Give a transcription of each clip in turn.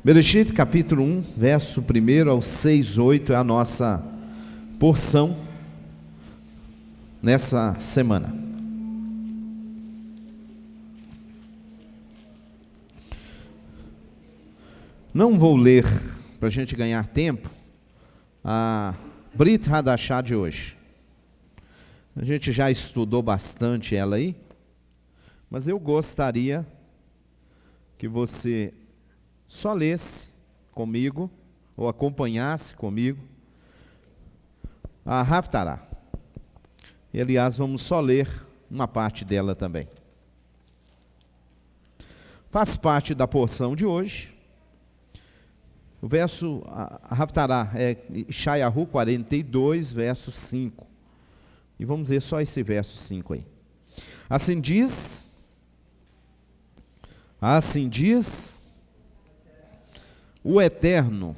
Bereshit capítulo 1, verso 1 ao 6, 8 é a nossa porção nessa semana. Não vou ler, para a gente ganhar tempo, a Brit Hadashah de hoje. A gente já estudou bastante ela aí, mas eu gostaria que você só lesse comigo, ou acompanhasse comigo, a Haftarah. E, aliás, vamos só ler uma parte dela também. Faz parte da porção de hoje. O verso, a Haftarah é Yeshayahu 42, verso 5. E vamos ver só esse verso 5 aí. Assim diz o Eterno.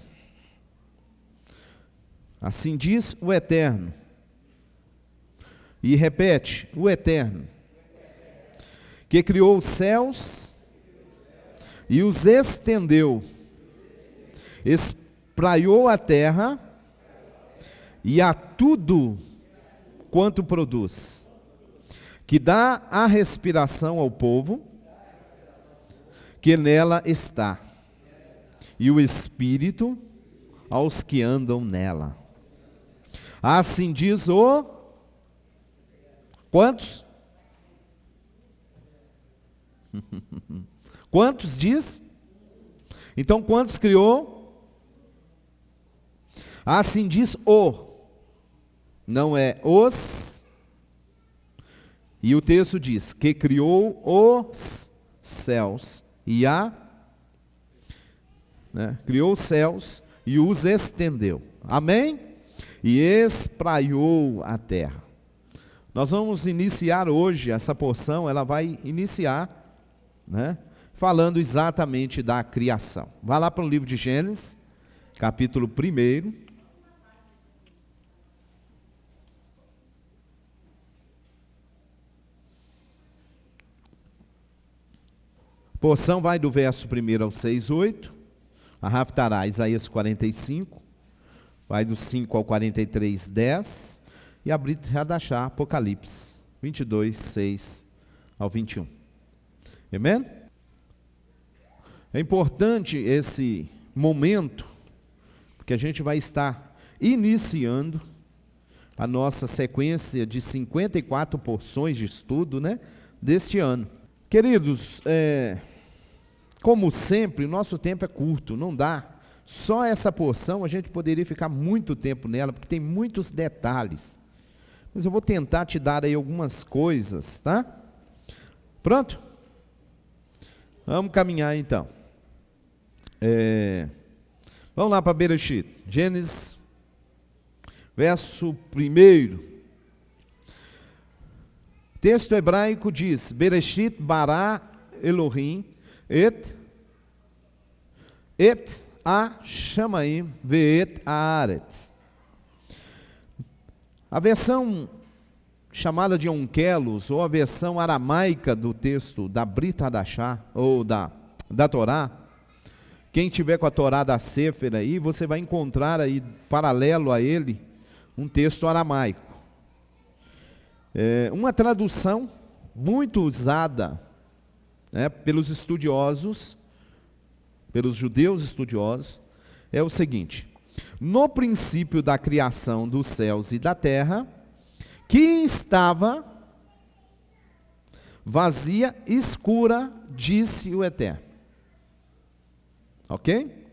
Assim diz o Eterno. E repete, o Eterno, que criou os céus e os estendeu, espraiou a terra e a tudo quanto produz, que dá a respiração ao povo que nela está, e o Espírito aos que andam nela. Assim diz o... Quantos? Quantos diz? Então, quantos criou? Assim diz o. Não é os. E o texto diz que criou os céus e criou os céus e os estendeu. Amém? E espraiou a terra. Nós vamos iniciar hoje, essa porção, ela vai iniciar, falando exatamente da criação. Vá lá para o livro de Gênesis, capítulo 1. A porção vai do verso 1 ao 6, 8. A Haftarah, Isaías 45, vai do 5 ao 43, 10. E a Brit Hadashah, Apocalipse 22, 6 ao 21. Amém? É importante esse momento, porque a gente vai estar iniciando a nossa sequência de 54 porções de estudo, deste ano. Queridos, como sempre, o nosso tempo é curto, não dá. Só essa porção a gente poderia ficar muito tempo nela, porque tem muitos detalhes. Mas eu vou tentar te dar aí algumas coisas, tá? Pronto? Vamos caminhar então. Vamos lá para Bereshit. Gênesis, verso 1. O texto hebraico diz: Bereshit bara Elohim et a Shamaim ve'et haaretz. A versão chamada de Onkelos, ou a versão aramaica do texto da Brit Hadashah, ou da Torá, quem tiver com a Torá da Sefer aí, você vai encontrar aí, paralelo a ele, um texto aramaico. Uma tradução muito usada pelos estudiosos, pelos judeus estudiosos, é o seguinte: no princípio da criação dos céus e da terra, que estava vazia, escura, disse o Eterno. Ok?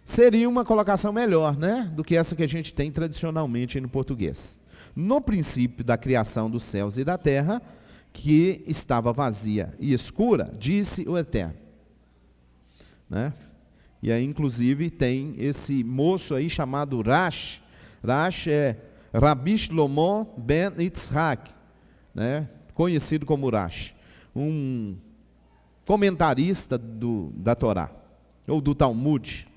Seria uma colocação melhor, do que essa que a gente tem tradicionalmente no português. No princípio da criação dos céus e da terra, que estava vazia e escura, disse o Eterno. E aí, inclusive, tem esse moço aí chamado Rash. Rash é Rabi Shlomo ben Yitzhak, conhecido como Rash, um comentarista da Torá, ou do Talmud.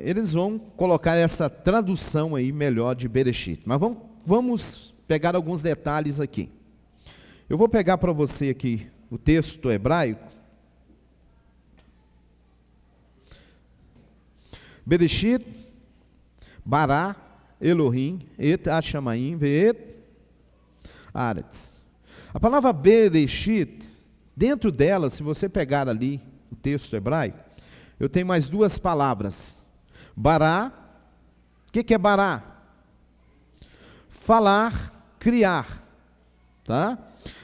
Eles vão colocar essa tradução aí melhor de Bereshit. Mas vamos pegar alguns detalhes aqui. Eu vou pegar para você aqui o texto hebraico, Bereshit, Bará, Elohim, Et Hashamaim, Ve'et Aretz. A palavra Bereshit, dentro dela, se você pegar ali o texto hebraico, eu tenho mais duas palavras. Bará, o que é Bará? Falar, criar, tá?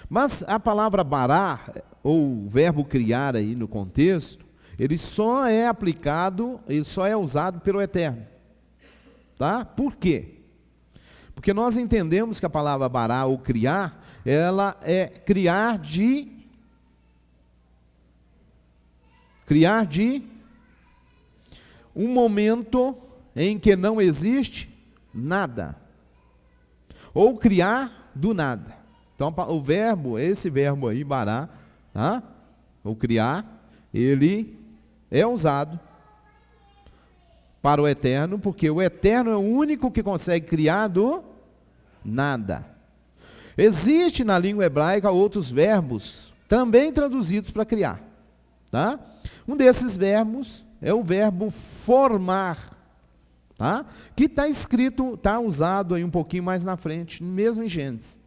Mas a palavra Bará, ou o verbo criar aí no contexto, ele só é aplicado, ele só é usado pelo Eterno, tá? Por quê? Porque nós entendemos que a palavra Bará, ou criar, ela é criar de um momento em que não existe nada, ou criar do nada. Então o verbo, esse verbo aí, bará, tá? Ou criar, ele é usado para o Eterno, porque o Eterno é o único que consegue criar do nada. Existe na língua hebraica outros verbos, também traduzidos para criar, tá? Um desses verbos é o verbo formar, tá? Que está escrito, está usado aí um pouquinho mais na frente, mesmo em Gênesis,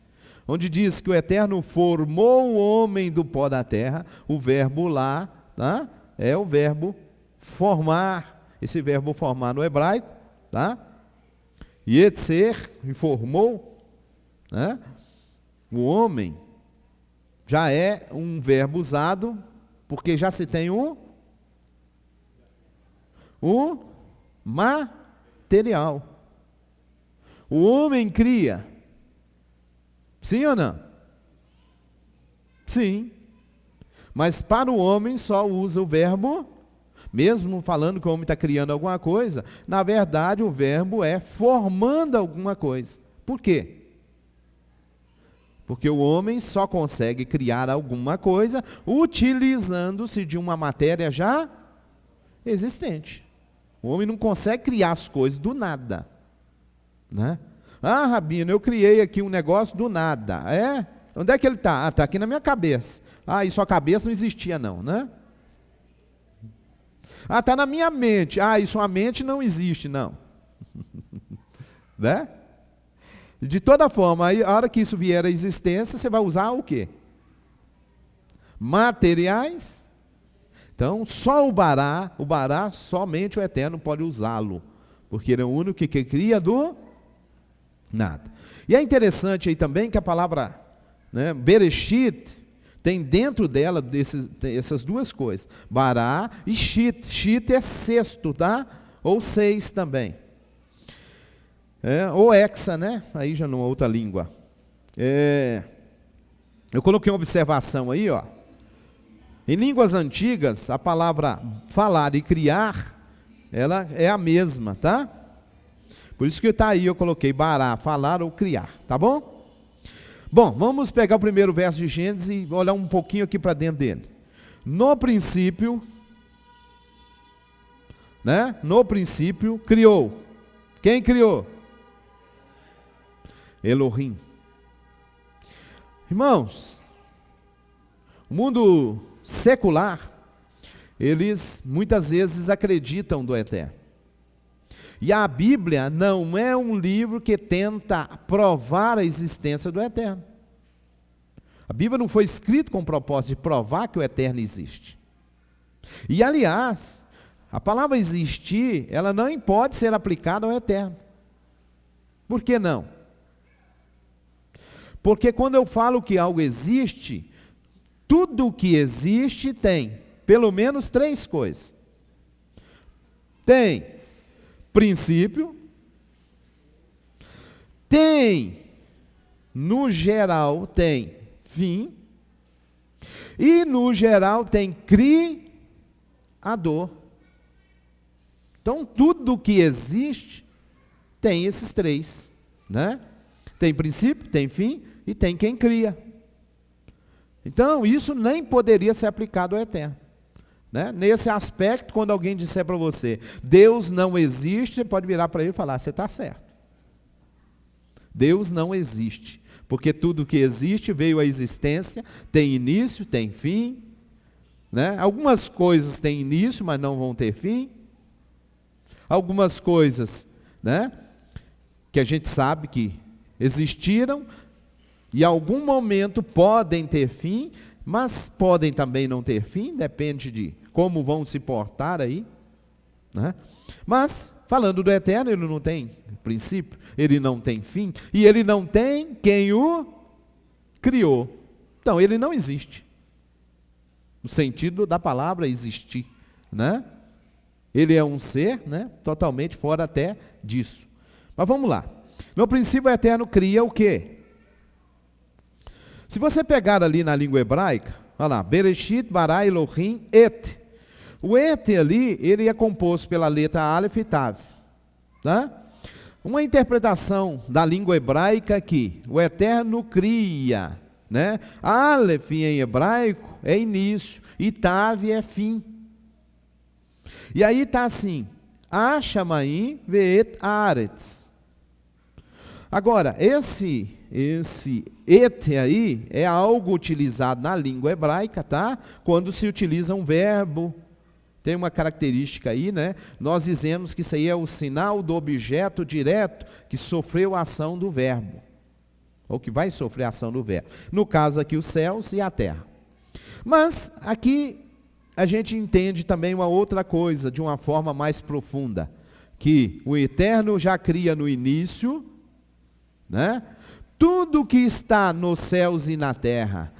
onde diz que o Eterno formou o homem do pó da terra. O verbo lá, tá? É o verbo formar. Esse verbo formar no hebraico, tá? Yetzer, formou, né? O homem já é um verbo usado, porque já se tem um material. O homem cria. Sim ou não? Sim. Mas para o homem só usa o verbo, mesmo falando que o homem está criando alguma coisa, na verdade o verbo é formando alguma coisa. Por quê? Porque o homem só consegue criar alguma coisa utilizando-se de uma matéria já existente. O homem não consegue criar as coisas do nada, né? Ah, Rabino, eu criei aqui um negócio do nada. É? Onde é que ele está? Ah, está aqui na minha cabeça. Ah, e sua cabeça não existia não, né? Ah, está na minha mente. Ah, e sua mente não existe, não. Né? De toda forma, aí, a hora que isso vier à existência, você vai usar o quê? Materiais. Então, só o bará, somente o Eterno pode usá-lo, porque ele é o único que cria do nada. E é interessante aí também que a palavra, né, Bereshit, tem dentro dela essas duas coisas, bará e shit. Shit é sexto, tá? Ou seis também. Ou hexa, né? Aí já numa outra língua. Eu coloquei uma observação aí, ó. Em línguas antigas, a palavra falar e criar, ela é a mesma, tá? Por isso que está aí, eu coloquei bará, falar ou criar, tá bom? Bom, vamos pegar o primeiro verso de Gênesis e olhar um pouquinho aqui para dentro dele. No princípio, né? No princípio, criou. Quem criou? Elohim. Irmãos, o mundo secular, eles muitas vezes acreditam do Eterno. E a Bíblia não é um livro que tenta provar a existência do Eterno. A Bíblia não foi escrita com o propósito de provar que o Eterno existe. E aliás, a palavra existir, ela não pode ser aplicada ao Eterno. Por que não? Porque quando eu falo que algo existe, tudo que existe tem pelo menos três coisas. Tem princípio, tem, no geral, tem fim, e no geral tem criador. Então, tudo que existe tem esses três, né? Tem princípio, tem fim e tem quem cria. Então, isso nem poderia ser aplicado ao Eterno. Né? Nesse aspecto, quando alguém disser para você, Deus não existe, você pode virar para ele e falar, você está certo. Deus não existe, porque tudo que existe veio à existência, tem início, tem fim. Né? Algumas coisas têm início, mas não vão ter fim. Algumas coisas, né, que a gente sabe que existiram e em algum momento podem ter fim, mas podem também não ter fim, depende de como vão se portar aí, né? Mas, falando do eterno, ele não tem princípio, ele não tem fim, e ele não tem quem o criou. Então, ele não existe, no sentido da palavra existir, né? Ele é um ser, né, totalmente fora até disso. Mas vamos lá. No princípio, o eterno cria o quê? Se você pegar ali na língua hebraica, olha lá, Bereshit bara Elohim et. O et ali, ele é composto pela letra Aleph e Tav. Tá? Uma interpretação da língua hebraica aqui, o eterno cria, né? Aleph em hebraico é início e Tav é fim. E aí está assim, Ashamaim ve'et aretz. Agora, esse et aí é algo utilizado na língua hebraica, tá? Quando se utiliza um verbo, tem uma característica aí, né? Nós dizemos que isso aí é o sinal do objeto direto que sofreu a ação do verbo, ou que vai sofrer a ação do verbo. No caso aqui, os céus e a terra. Mas aqui a gente entende também uma outra coisa, de uma forma mais profunda, que o eterno já cria no início, né? Tudo que está nos céus e na terra,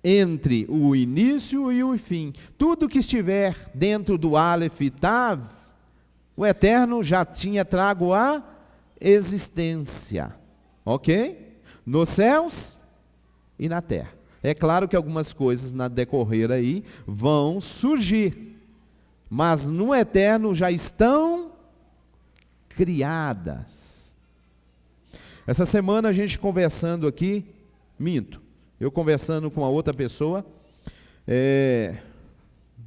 entre o início e o fim, tudo que estiver dentro do Aleph e Tav, o eterno já tinha trago a existência, ok? Nos céus e na terra. É claro que algumas coisas na decorrer aí vão surgir, mas no eterno já estão criadas. Essa semana a gente conversando aqui, eu conversando com a outra pessoa,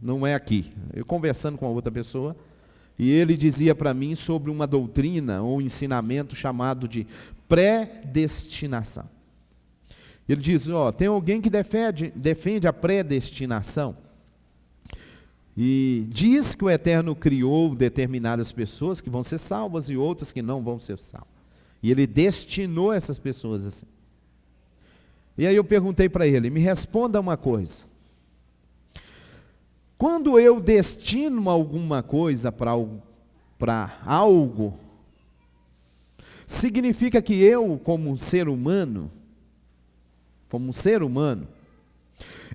não é aqui, eu conversando com a outra pessoa, e ele dizia para mim sobre uma doutrina ou um ensinamento chamado de predestinação. Ele diz, tem alguém que defende a predestinação, e diz que o Eterno criou determinadas pessoas que vão ser salvas e outras que não vão ser salvas. E ele destinou essas pessoas assim. E aí eu perguntei para ele, me responda uma coisa. Quando eu destino alguma coisa para algo, significa que eu, como ser humano,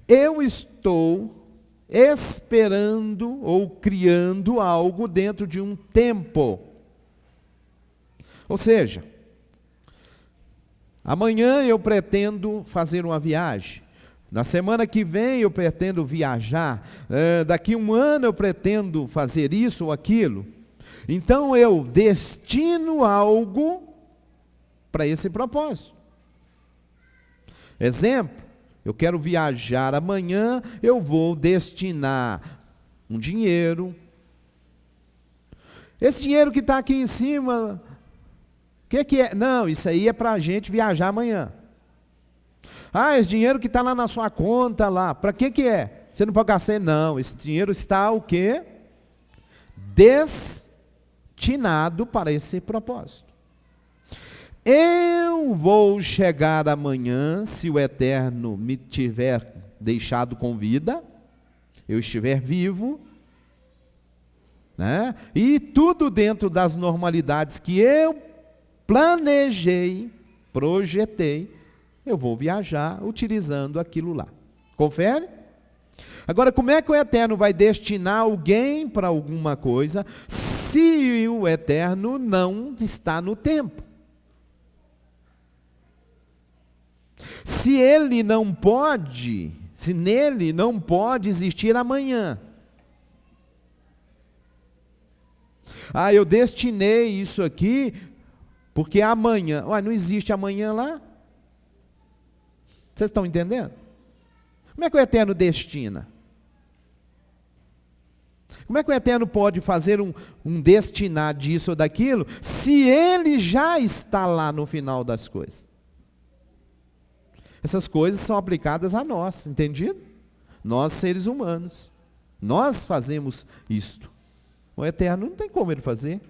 eu estou esperando ou criando algo dentro de um tempo. Ou seja, amanhã eu pretendo fazer uma viagem, na semana que vem eu pretendo viajar, daqui a um ano eu pretendo fazer isso ou aquilo. Então eu destino algo para esse propósito. Exemplo, eu quero viajar amanhã, eu vou destinar um dinheiro. Esse dinheiro que está aqui em cima, o que é? Não, isso aí é para a gente viajar amanhã. Esse dinheiro que está lá na sua conta, lá, para que é? Você não pode gastar? Não, esse dinheiro está o quê? Destinado para esse propósito. Eu vou chegar amanhã, se o Eterno me tiver deixado com vida, eu estiver vivo, né? E tudo dentro das normalidades que eu planejei, projetei, eu vou viajar utilizando aquilo lá. Confere? Agora, como é que o Eterno vai destinar alguém para alguma coisa, se o Eterno não está no tempo? Se ele não pode, se nele não pode existir amanhã. Eu destinei isso aqui, porque amanhã, não existe amanhã lá? Vocês estão entendendo? Como é que o Eterno destina? Como é que o Eterno pode fazer um destinar disso ou daquilo, se ele já está lá no final das coisas? Essas coisas são aplicadas a nós, entendido? Nós, seres humanos. Nós fazemos isto. O eterno não tem como ele fazer.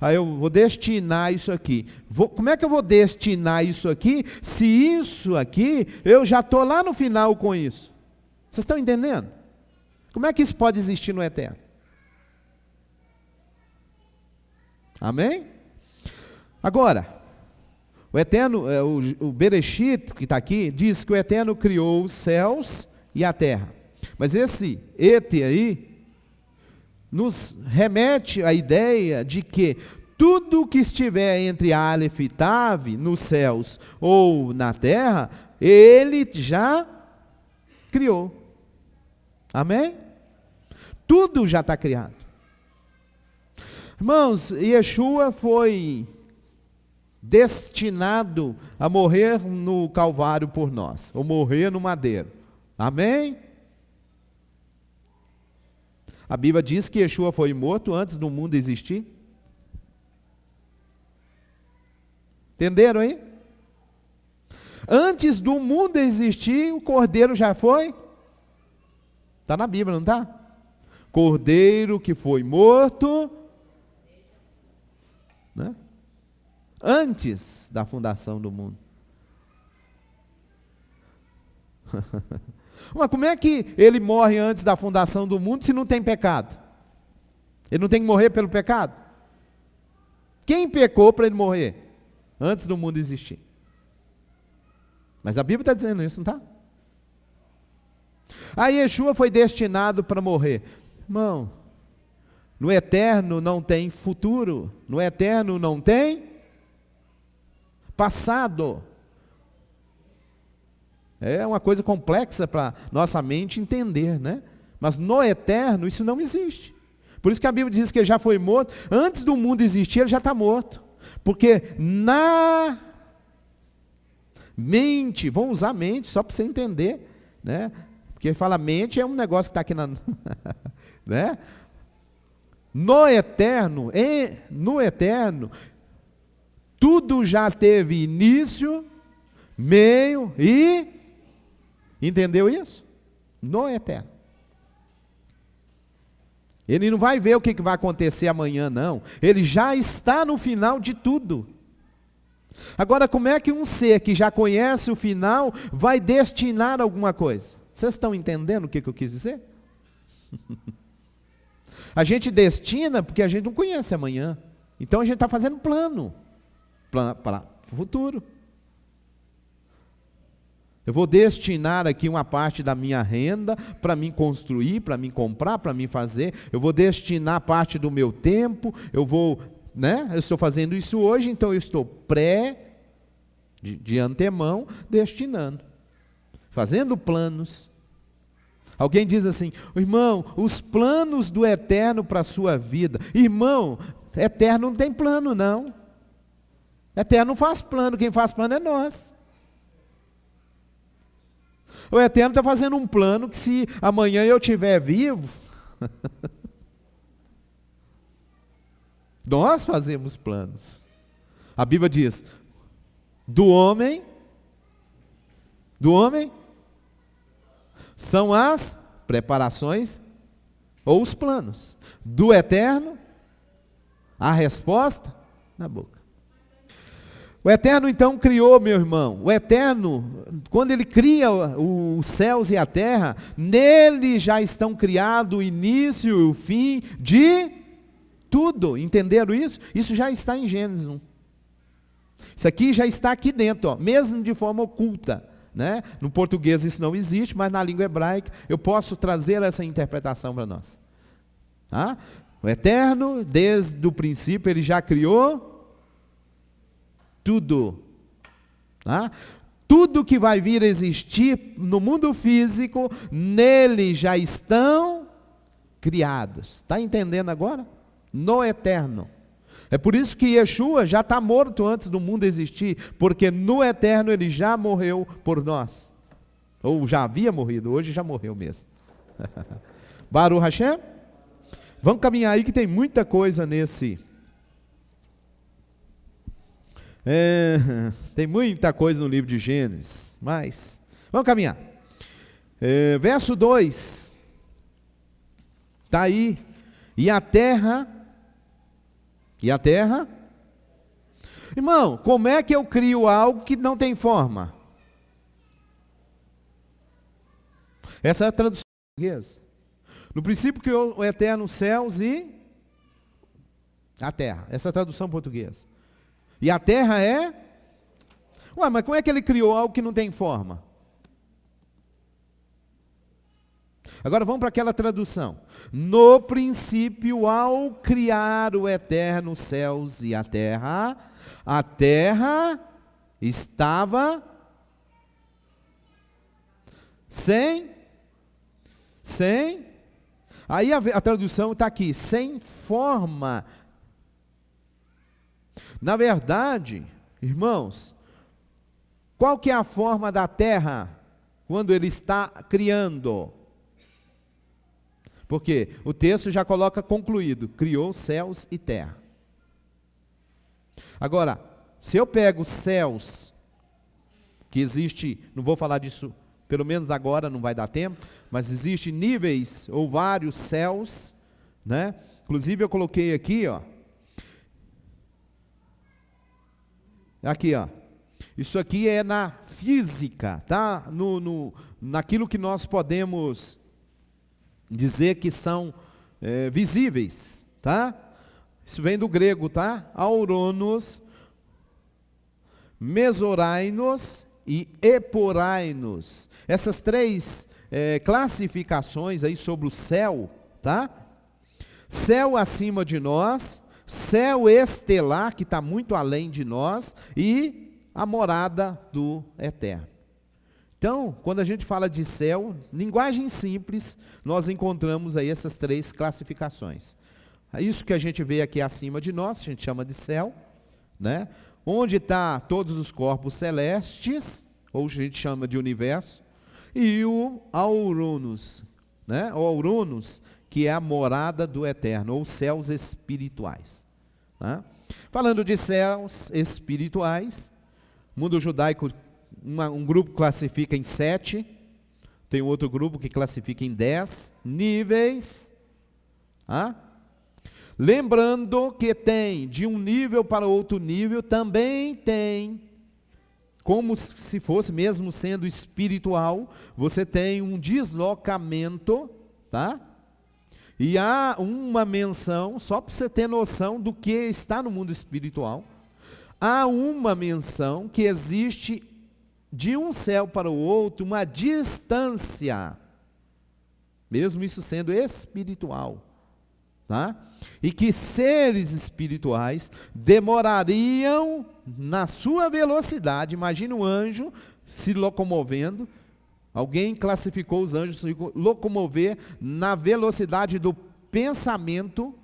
Aí eu vou destinar isso aqui. Como é que eu vou destinar isso aqui, se isso aqui, eu já estou lá no final com isso? Vocês estão entendendo? Como é que isso pode existir no eterno? Amém? Agora, o eterno, o Bereshit, que está aqui, diz que o eterno criou os céus e a terra. Mas esse ete aí, nos remete à ideia de que tudo que estiver entre Aleph e Tav, nos céus ou na terra, ele já criou. Amém? Tudo já está criado. Irmãos, Yeshua foi destinado a morrer no Calvário por nós, ou morrer no madeiro. Amém? A Bíblia diz que Yeshua foi morto antes do mundo existir. Entenderam aí? Antes do mundo existir, o Cordeiro já foi. Está na Bíblia, não está? Cordeiro que foi morto, né? Antes da fundação do mundo. Mas como é que ele morre antes da fundação do mundo se não tem pecado? Ele não tem que morrer pelo pecado? Quem pecou para ele morrer antes do mundo existir? Mas a Bíblia está dizendo isso, não está? Aí Yeshua foi destinado para morrer. Irmão, no eterno não tem futuro, no eterno não tem passado. É uma coisa complexa para nossa mente entender, né? Mas no eterno isso não existe. Por isso que a Bíblia diz que ele já foi morto. Antes do mundo existir, ele já está morto. Porque na mente, vamos usar mente só para você entender, né? Porque fala mente é um negócio que está aqui na... né? No eterno, tudo já teve início, meio e... Entendeu isso? No eterno. Ele não vai ver o que vai acontecer amanhã, não. Ele já está no final de tudo. Agora, como é que um ser que já conhece o final vai destinar alguma coisa? Vocês estão entendendo o que eu quis dizer? A gente destina porque a gente não conhece amanhã. Então a gente está fazendo plano para o futuro. Eu vou destinar aqui uma parte da minha renda para mim construir, para mim comprar, para mim fazer. Eu vou destinar parte do meu tempo. Eu estou fazendo isso hoje, então eu estou de antemão, destinando. Fazendo planos. Alguém diz assim, irmão, os planos do eterno para a sua vida. Irmão, eterno não tem plano, não. Eterno não faz plano, quem faz plano é nós. O eterno está fazendo um plano que se amanhã eu estiver vivo, nós fazemos planos. A Bíblia diz, do homem, são as preparações ou os planos. Do eterno, a resposta na boca. O eterno então criou, meu irmão. O eterno, quando ele cria os céus e a terra, nele já estão criados o início e o fim de tudo. Entenderam isso? Isso já está em Gênesis 1. Isso aqui já está aqui dentro, ó, mesmo de forma oculta. Né? No português isso não existe, mas na língua hebraica eu posso trazer essa interpretação para nós. Tá? O eterno, desde o princípio, ele já criou tudo. Tá? Tudo que vai vir a existir no mundo físico, nele já estão criados. Está entendendo agora? No eterno. É por isso que Yeshua já está morto antes do mundo existir, porque no eterno ele já morreu por nós. Ou já havia morrido, hoje já morreu mesmo. Baruch Hashem? Vamos caminhar aí que tem muita coisa nesse... tem muita coisa no livro de Gênesis, mas vamos caminhar. Verso 2, está aí, E a terra? Irmão, como é que eu crio algo que não tem forma? Essa é a tradução portuguesa. No princípio criou o eterno os céus e a terra. Essa é a tradução portuguesa. E a terra é? Ué, mas como é que ele criou algo que não tem forma? Agora vamos para aquela tradução. No princípio, ao criar o eterno os céus e a terra estava sem. Aí a tradução está aqui, sem forma. Na verdade, irmãos, qual que é a forma da terra quando ele está criando? Porque o texto já coloca concluído, criou céus e terra. Agora, se eu pego céus, que existe, não vou falar disso, pelo menos agora não vai dar tempo, mas existe níveis ou vários céus, né? Inclusive eu coloquei aqui, ó. Aqui, ó. Isso aqui é na física, tá? Naquilo que nós podemos dizer que são visíveis, tá? Isso vem do grego, tá? Auronos, Mesorainos e Eporainos. Essas três classificações aí sobre o céu, tá? Céu acima de nós, céu estelar, que está muito além de nós, e a morada do Eterno. Então, quando a gente fala de céu, linguagem simples, nós encontramos aí essas três classificações. Isso que a gente vê aqui acima de nós, a gente chama de céu, né? Onde está todos os corpos celestes, ou a gente chama de universo, e o Aurunus, né? O Aurunus, que é a morada do Eterno, ou céus espirituais. Tá? Falando de céus espirituais, o mundo judaico, um grupo classifica em 7, tem outro grupo que classifica em 10 níveis. Lembrando que tem de um nível para outro nível, também tem, como se fosse mesmo sendo espiritual, você tem um deslocamento, tá? E há uma menção, só para você ter noção do que está no mundo espiritual, há uma menção que existe de um céu para o outro, uma distância, mesmo isso sendo espiritual, tá? E que seres espirituais demorariam na sua velocidade. Imagina um anjo se locomovendo. Alguém classificou os anjos se locomover na velocidade do pensamento,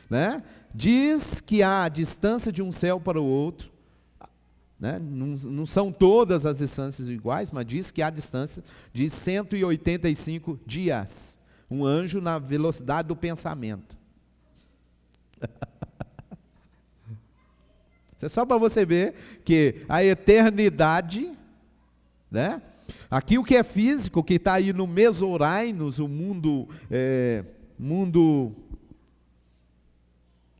né? Diz que há a distância de um céu para o outro, né? Não são todas as distâncias iguais, mas diz que há distância de 185 dias. Um anjo na velocidade do pensamento. Isso é só para você ver que a eternidade, né? Aqui o que é físico, que está aí no Mesorainos, o mundo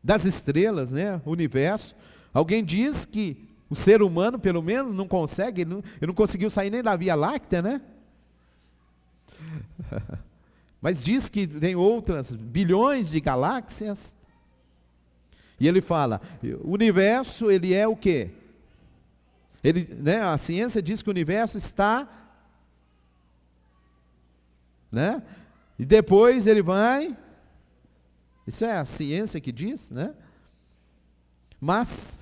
das estrelas, né? O universo. Alguém diz que o ser humano, pelo menos, não consegue, ele não conseguiu sair nem da Via Láctea, né? Mas diz que tem outras bilhões de galáxias. E ele fala, o universo, ele é o quê? Né, a ciência diz que o universo está, né? E depois ele vai, isso é a ciência que diz, né? Mas,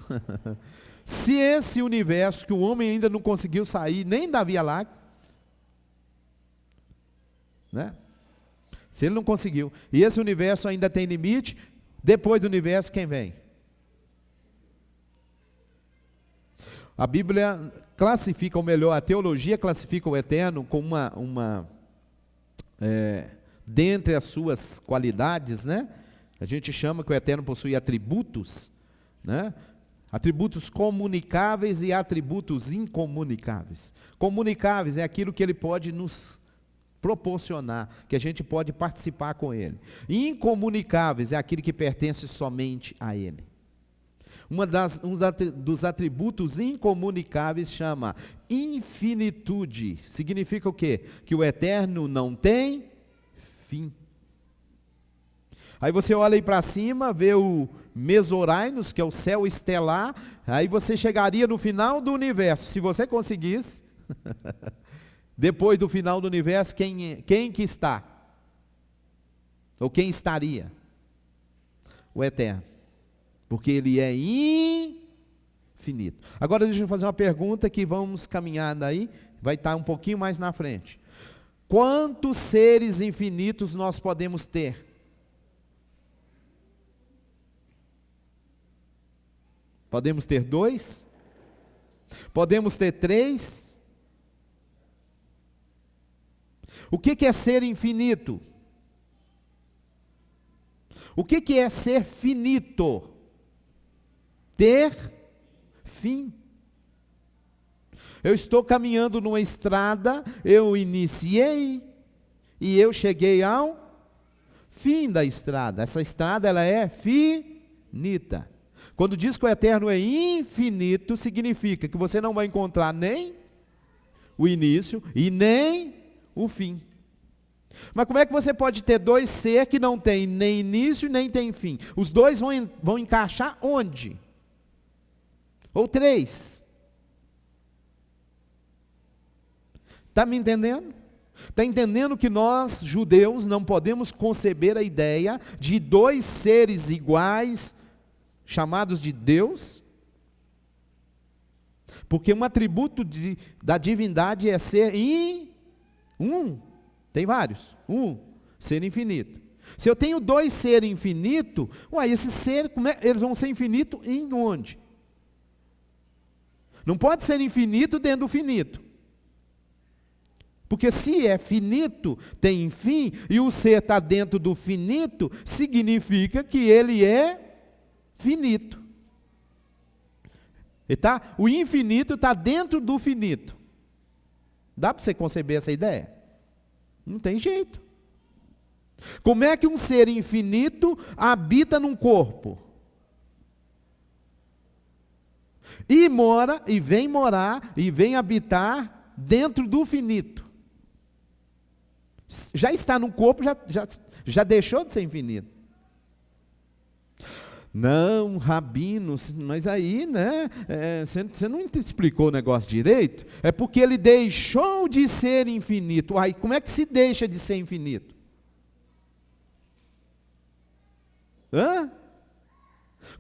se esse universo que o homem ainda não conseguiu sair nem da Via Láctea, né? Se ele não conseguiu, e esse universo ainda tem limite, depois do universo quem vem? A Bíblia classifica, ou melhor, a teologia classifica o eterno como dentre as suas qualidades, né? A gente chama que o eterno possui atributos, né? Atributos comunicáveis e atributos incomunicáveis. Comunicáveis é aquilo que ele pode nos proporcionar, que a gente pode participar com Ele. Incomunicáveis é aquele que pertence somente a Ele. Dos atributos incomunicáveis chama infinitude. Significa o quê? Que o eterno não tem fim. Aí você olha aí para cima, vê o Mesorainos, que é o céu estelar, aí você chegaria no final do universo. Se você conseguisse, depois do final do universo, quem que está? Ou quem estaria? O eterno. Porque ele é infinito. Agora deixa eu fazer uma pergunta que vamos caminhar daí, vai estar um pouquinho mais na frente. Quantos seres infinitos nós podemos ter? Podemos ter 2? Podemos ter 3? O que é ser infinito? O que é ser finito? Ter fim. Eu estou caminhando numa estrada, eu iniciei e eu cheguei ao fim da estrada. Essa estrada ela é finita. Quando diz que o eterno é infinito, significa que você não vai encontrar nem o início e nem o fim. Mas como é que você pode ter 2 seres que não tem nem início nem tem fim? Os 2 vão encaixar onde? Ou 3? Está me entendendo? Está entendendo que nós, judeus, não podemos conceber a ideia de 2 seres iguais, chamados de Deus? Porque um atributo da divindade é ser tem vários, ser infinito. Se eu tenho 2 seres infinitos, esses seres, eles vão ser infinitos em onde? Não pode ser infinito dentro do finito. Porque se é finito, tem fim, e o ser está dentro do finito, significa que ele é finito. O infinito está dentro do finito. Dá para você conceber essa ideia? Não tem jeito. Como é que um ser infinito habita num corpo? E mora, e vem morar, e vem habitar dentro do finito. Já está no corpo, já deixou de ser infinito. Não, Rabino, mas aí, né, você não explicou o negócio direito. É porque ele deixou de ser infinito. Aí, como é que se deixa de ser infinito?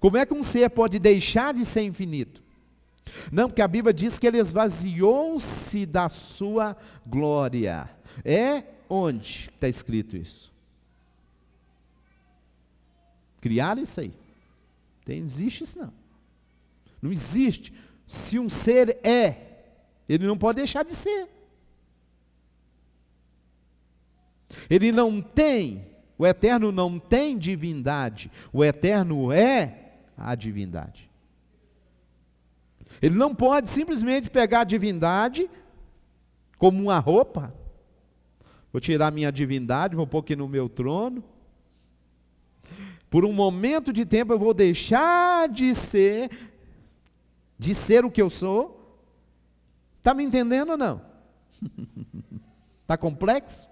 Como é que um ser pode deixar de ser infinito? Não, porque a Bíblia diz que ele esvaziou-se da sua glória. Onde está escrito isso? Criaram isso aí. Não existe isso não. Não existe. Se um ser ele não pode deixar de ser. Ele não tem, o eterno não tem divindade. O eterno é a divindade. Ele não pode simplesmente pegar a divindade como uma roupa. Vou tirar minha divindade, vou pôr aqui no meu trono. Por um momento de tempo eu vou deixar de ser o que eu sou. Está me entendendo ou não? Está complexo?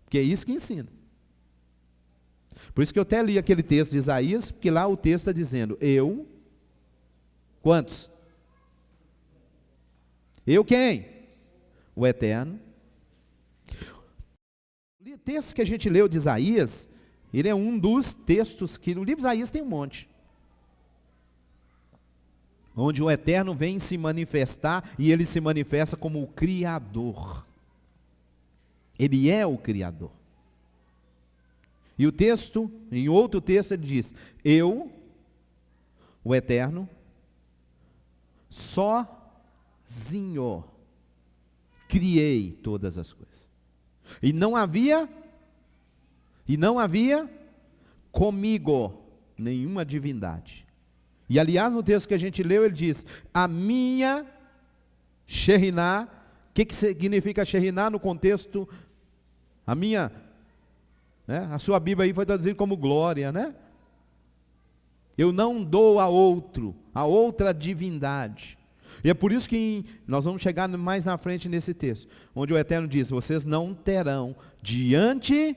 Porque é isso que ensina. Por isso que eu até li aquele texto de Isaías, porque lá o texto está dizendo, quantos? Eu quem? O Eterno. O texto que a gente leu de Isaías, ele é um dos textos que no livro de Isaías tem um monte. Onde o Eterno vem se manifestar e ele se manifesta como o Criador. Ele é o Criador. E o texto, em outro texto ele diz, eu, o Eterno, sozinho criei todas as coisas. E não havia comigo nenhuma divindade. E aliás, no texto que a gente leu, ele diz, a minha Sheriná que significa Shekhinah no contexto? A sua Bíblia aí foi traduzida como glória, né? Eu não dou a outra divindade. E é por isso que nós vamos chegar mais na frente nesse texto, onde o Eterno diz: vocês não terão diante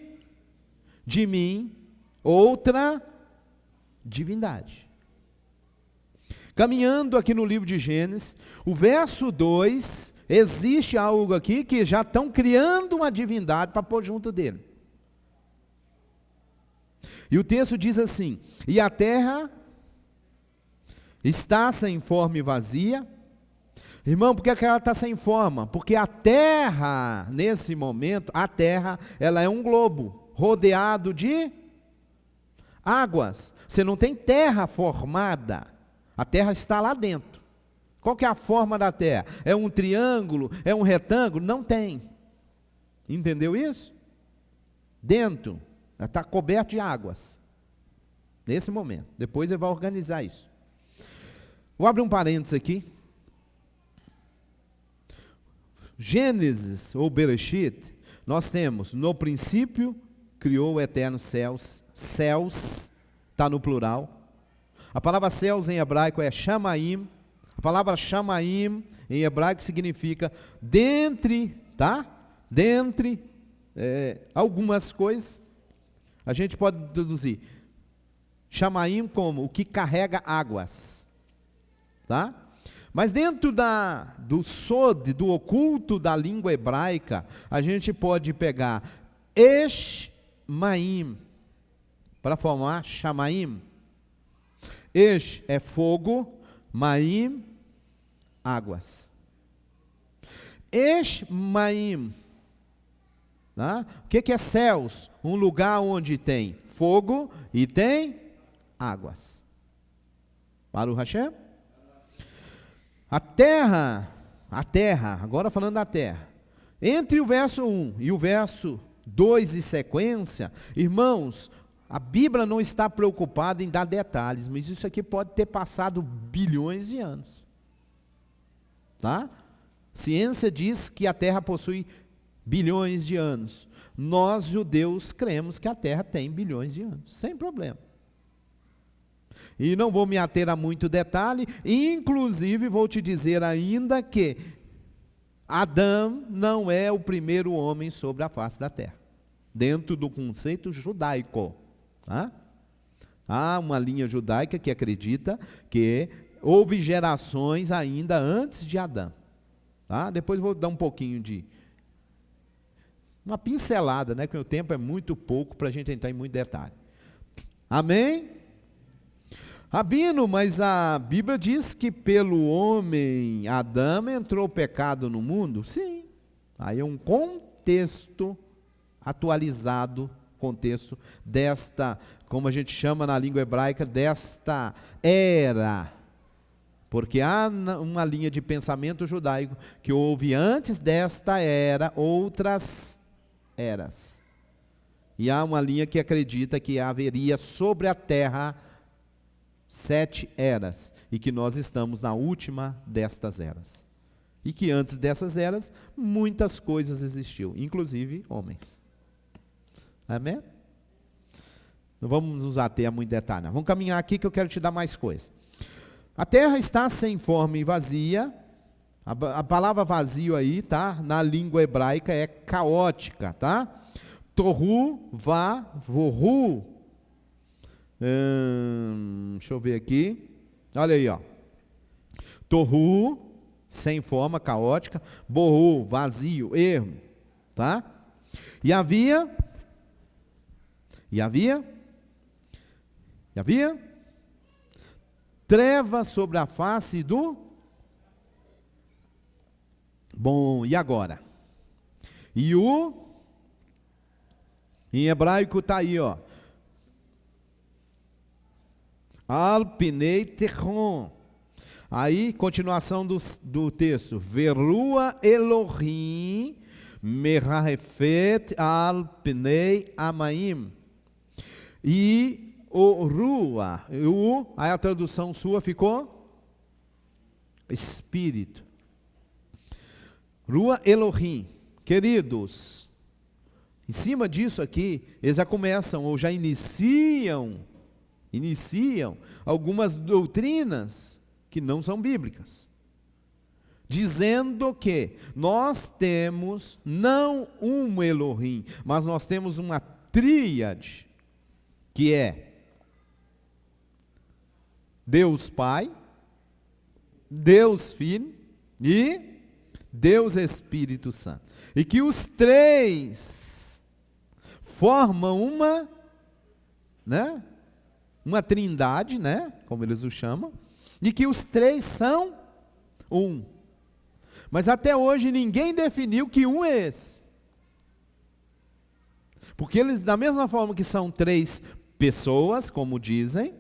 de mim outra divindade. Caminhando aqui no livro de Gênesis, o verso 2, existe algo aqui que já estão criando uma divindade para pôr junto dele. E o texto diz assim: e a terra está sem forma e vazia. Irmão, por que ela está sem forma? Porque a terra, nesse momento, ela é um globo, rodeado de águas. Você não tem terra formada, a terra está lá dentro. Qual que é a forma da terra? É um triângulo? É um retângulo? Não tem. Entendeu isso? Dentro, ela está coberta de águas. Nesse momento. Depois ele vai organizar isso. Vou abrir um parênteses aqui. Gênesis, ou Bereshit, nós temos: no princípio criou o Eterno céus. Céus, está no plural. A palavra céus em hebraico é Shamaim. A palavra Shamaim em hebraico significa dentre, tá? Dentre algumas coisas. A gente pode traduzir Shamaim como o que carrega águas, tá? Mas dentro do sod, do oculto da língua hebraica, a gente pode pegar Eshmaim para formar Shamaim. Esh é fogo, Maim, águas. Eshmaim, tá? O que é céus? Um lugar onde tem fogo e tem águas. Baruch Hashem. A terra, agora falando da terra, entre o verso 1 e o verso 2 e sequência, irmãos, a Bíblia não está preocupada em dar detalhes, mas isso aqui pode ter passado bilhões de anos. Tá? Ciência diz que a terra possui bilhões de anos. Nós, judeus, cremos que a terra tem bilhões de anos, sem problema. E não vou me ater a muito detalhe, inclusive vou te dizer ainda que Adão não é o primeiro homem sobre a face da terra, dentro do conceito judaico. Tá? Há uma linha judaica que acredita que houve gerações ainda antes de Adão. Tá? Depois vou dar um pouquinho de uma pincelada, né, que o tempo é muito pouco para a gente entrar em muito detalhe. Amém? Rabino, mas a Bíblia diz que pelo homem Adão entrou o pecado no mundo? Sim. Aí é um contexto atualizado, contexto desta, como a gente chama na língua hebraica, desta era. Porque há uma linha de pensamento judaico que houve antes desta era outras eras. E há uma linha que acredita que haveria sobre a terra 7 eras, e que nós estamos na última destas eras. E que antes dessas eras, muitas coisas existiam, inclusive homens. Amém? Não vamos nos ater a muito detalhe, não. Vamos caminhar aqui que eu quero te dar mais coisas. A terra está sem forma e vazia. A palavra vazio aí, tá? Na língua hebraica é caótica, tá? Tohu, va, vohu. Deixa eu ver aqui. Olha aí, ó. Tohu, sem forma, caótica. Bohu, vazio, erro, tá? E havia trevas sobre a face do... Bom, e agora? E em hebraico está aí, ó. Alpinei Tehon. Aí, continuação do texto. Verua Elohim merahefet alpinei amaim. E o rua, aí a tradução sua ficou espírito. Rua Elohim. Queridos, em cima disso aqui, eles já começam, ou já iniciam algumas doutrinas que não são bíblicas. Dizendo que nós temos não um Elohim, mas nós temos uma tríade, que é Deus Pai, Deus Filho e Deus Espírito Santo. E que os três formam uma trindade, como eles o chamam, e que os três são um. Mas até hoje ninguém definiu que um é esse. Porque eles, da mesma forma que são três pessoas, como dizem,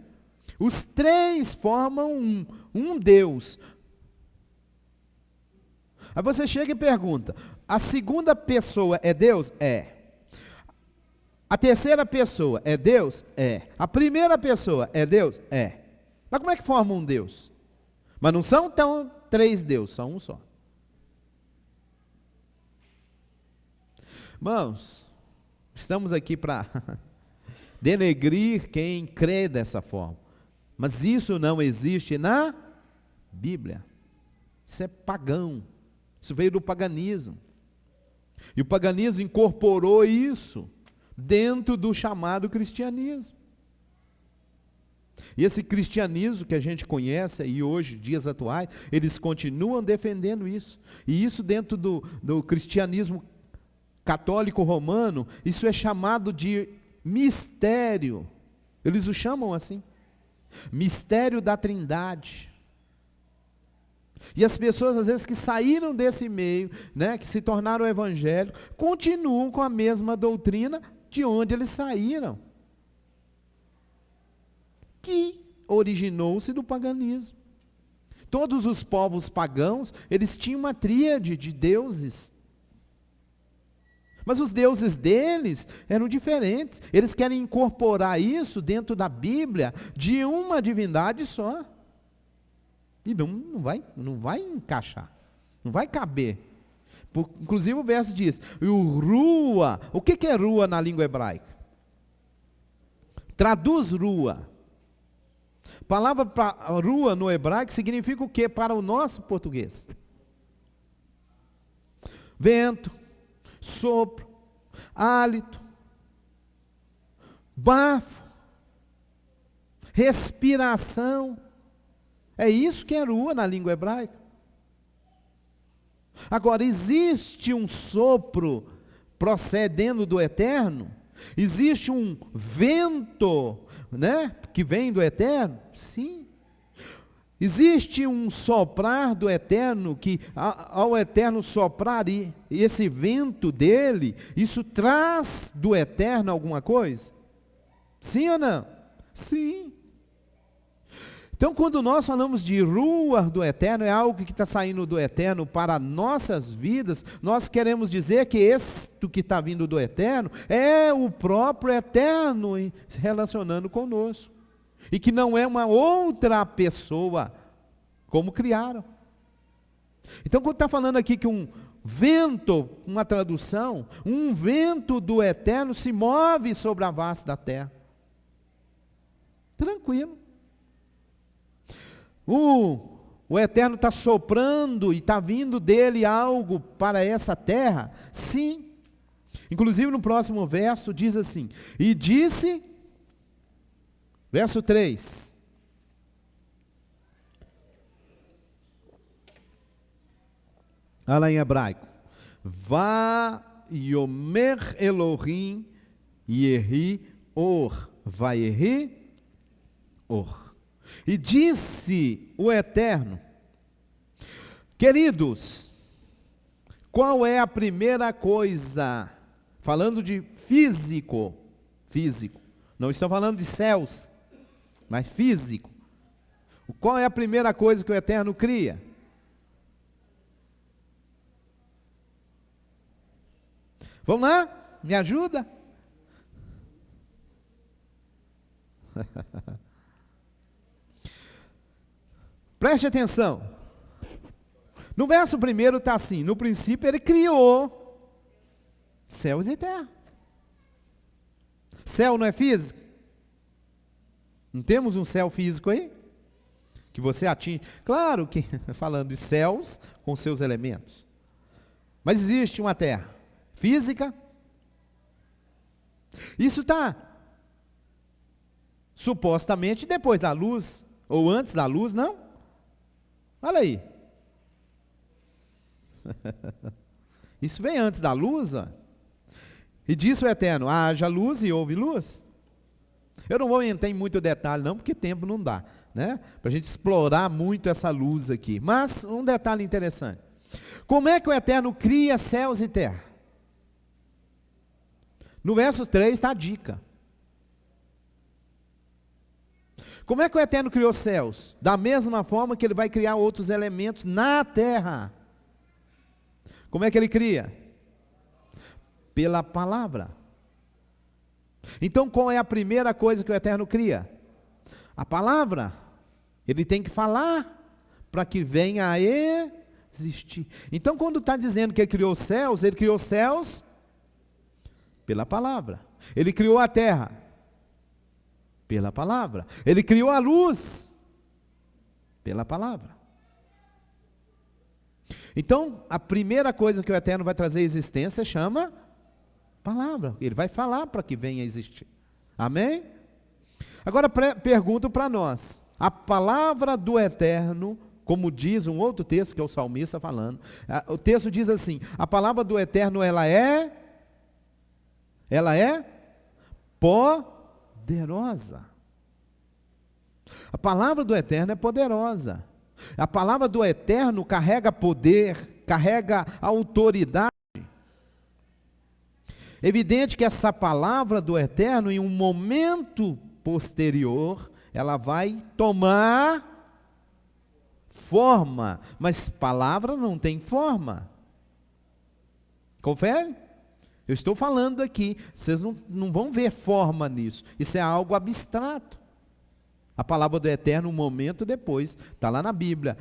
os três formam um Deus. Aí você chega e pergunta, a segunda pessoa é Deus? É. A terceira pessoa é Deus? É. A primeira pessoa é Deus? É. Mas como é que forma um Deus? Mas não são tão três deuses, são um só. Irmãos, estamos aqui para denegrir quem crê dessa forma. Mas isso não existe na Bíblia. Isso é pagão. Isso veio do paganismo. E o paganismo incorporou isso dentro do chamado cristianismo. E esse cristianismo que a gente conhece e hoje, dias atuais, eles continuam defendendo isso. E isso dentro do cristianismo católico romano, isso é chamado de mistério. Eles o chamam assim. Mistério da Trindade. E as pessoas, às vezes, que saíram desse meio, que se tornaram evangélicos, continuam com a mesma doutrina de onde eles saíram. Que originou-se do paganismo. Todos os povos pagãos, eles tinham uma tríade de deuses. Mas os deuses deles eram diferentes. Eles querem incorporar isso dentro da Bíblia de uma divindade só. E não vai encaixar. Não vai caber. Inclusive o verso diz, o Rua, o que é Rua na língua hebraica? Traduz Rua. A palavra Rua no hebraico significa o que para o nosso português? Vento, sopro, hálito, bafo, respiração. É isso que é Rua na língua hebraica. Agora, existe um sopro procedendo do eterno? Existe um vento, que vem do eterno? Sim. Existe um soprar do eterno, que ao eterno soprar e esse vento dele, isso traz do eterno alguma coisa? Sim ou não? Sim. Então, quando nós falamos de rua do eterno, é algo que está saindo do eterno para nossas vidas, nós queremos dizer que isto que está vindo do eterno é o próprio eterno se relacionando conosco. E que não é uma outra pessoa, como criaram. Então, quando está falando aqui que um vento, uma tradução, um vento do eterno se move sobre a face da terra. Tranquilo. O eterno está soprando e está vindo dele algo para essa terra? Sim. Inclusive no próximo verso diz assim, e disse, verso 3, olha lá em hebraico, Vayomer Elohim Yehi Or, Vayehi Or. E disse o Eterno, queridos, qual é a primeira coisa, falando de físico, não estou falando de céus, mas físico, qual é a primeira coisa que o Eterno cria? Vamos lá? Me ajuda? Preste atenção. No verso 1 está assim: no princípio ele criou céus e terra. Céu não é físico? Não temos um céu físico aí? Que você atinge. Claro que, falando de céus com seus elementos. Mas existe uma terra física. Isso está supostamente depois da luz, ou antes da luz, não? Olha aí. Isso vem antes da luz, ó. E disse o Eterno: haja luz e houve luz. Eu não vou entrar em muito detalhe não, porque tempo não dá, né? Para a gente explorar muito essa luz aqui. Mas um detalhe interessante: como é que o Eterno cria céus e terra? No verso 3 está a dica. Como é que o Eterno criou céus? Da mesma forma que ele vai criar outros elementos na terra. Como é que ele cria? Pela palavra. Então qual é a primeira coisa que o Eterno cria? A palavra. Ele tem que falar para que venha a existir. Então quando está dizendo que ele criou céus pela palavra. Ele criou a terra pela palavra. Ele criou a luz pela palavra. Então, a primeira coisa que o Eterno vai trazer à existência chama palavra. Ele vai falar para que venha a existir. Amém? Agora pergunto para nós: a palavra do Eterno, como diz um outro texto que é o salmista falando, o texto diz assim: a palavra do Eterno ela é poderosa. A palavra do Eterno é poderosa. A palavra do Eterno carrega poder, carrega autoridade. Evidente que essa palavra do Eterno, em um momento posterior, ela vai tomar forma, mas palavra não tem forma. Confere? Eu estou falando aqui, vocês não vão ver forma nisso, isso é algo abstrato. A palavra do Eterno, um momento depois, está lá na Bíblia.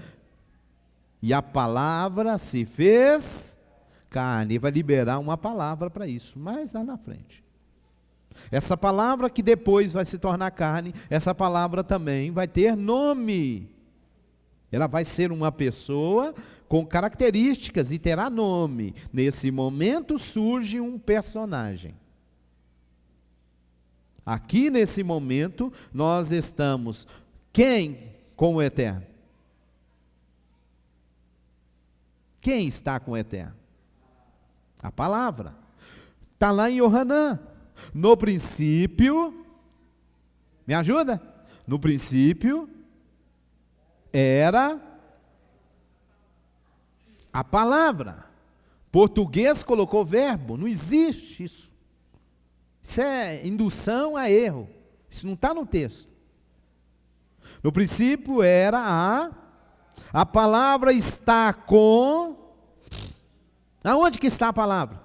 E a palavra se fez carne. Vai liberar uma palavra para isso, mais lá na frente. Essa palavra que depois vai se tornar carne, essa palavra também vai ter nome. Ela vai ser uma pessoa com características e terá nome. Nesse momento surge um personagem. Aqui nesse momento, nós estamos, quem com o Eterno? Quem está com o Eterno? A palavra. Está lá em Yohanan. No princípio, me ajuda? No princípio, era a palavra. Português colocou verbo, não existe isso. Isso é indução a erro. Isso não está no texto. No princípio era a palavra está com. Aonde que está a palavra?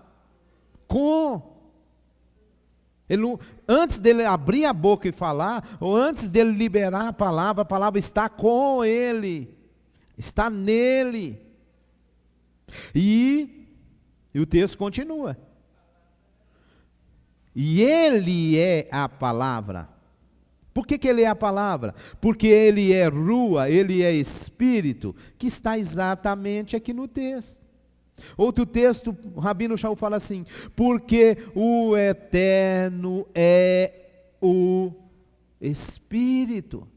Com. Ele, antes dele abrir a boca e falar, ou antes dele liberar a palavra está com ele. Está nele. E o texto continua. E ele é a palavra. Por que ele é a palavra? Porque ele é rua, ele é espírito, que está exatamente aqui no texto. Outro texto, o Rabino Shaul fala assim: porque o Eterno é o Espírito.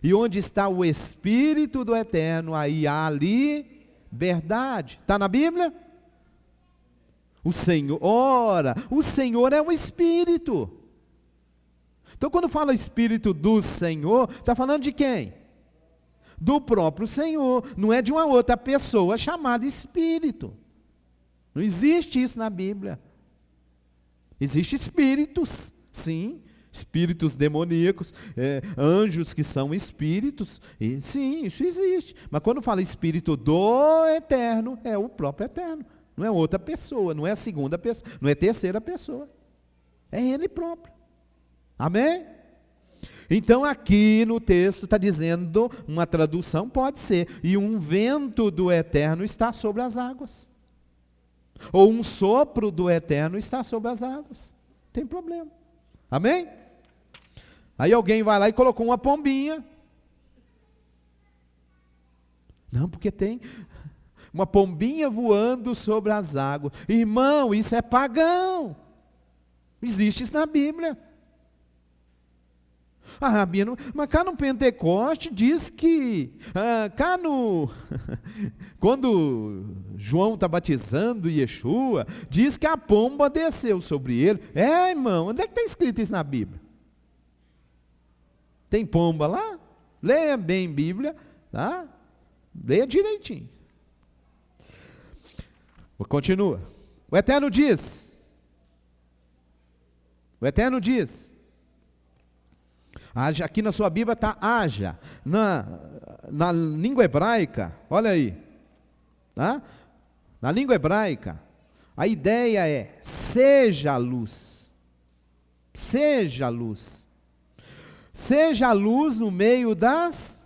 E onde está o Espírito do Eterno, aí há ali liberdade. Está na Bíblia? O Senhor, ora, o Senhor é o Espírito. Então quando fala Espírito do Senhor, está falando de quem? Do próprio Senhor, não é de uma outra pessoa chamada Espírito. Não existe isso na Bíblia. Existem espíritos, sim, espíritos demoníacos, anjos que são espíritos, e, sim, isso existe. Mas quando fala Espírito do Eterno, é o próprio Eterno. Não é outra pessoa, não é a segunda pessoa, não é a terceira pessoa. É Ele próprio. Amém? Então aqui no texto está dizendo, uma tradução pode ser, e um vento do eterno está sobre as águas. Ou um sopro do eterno está sobre as águas. Não tem problema. Amém? Aí alguém vai lá e colocou uma pombinha. Não, porque tem uma pombinha voando sobre as águas. Irmão, isso é pagão. Existe isso na Bíblia. Ah, Rabino, mas cá no Pentecoste diz que, quando João está batizando Yeshua, diz que a pomba desceu sobre ele. É, irmão, onde é que está escrito isso na Bíblia? Tem pomba lá? Leia bem a Bíblia, tá? Leia direitinho. Continua. O Eterno diz, aqui na sua Bíblia está haja. Na língua hebraica, olha aí. Tá? Na língua hebraica, a ideia é, seja a luz. Seja a luz. Seja a luz no meio das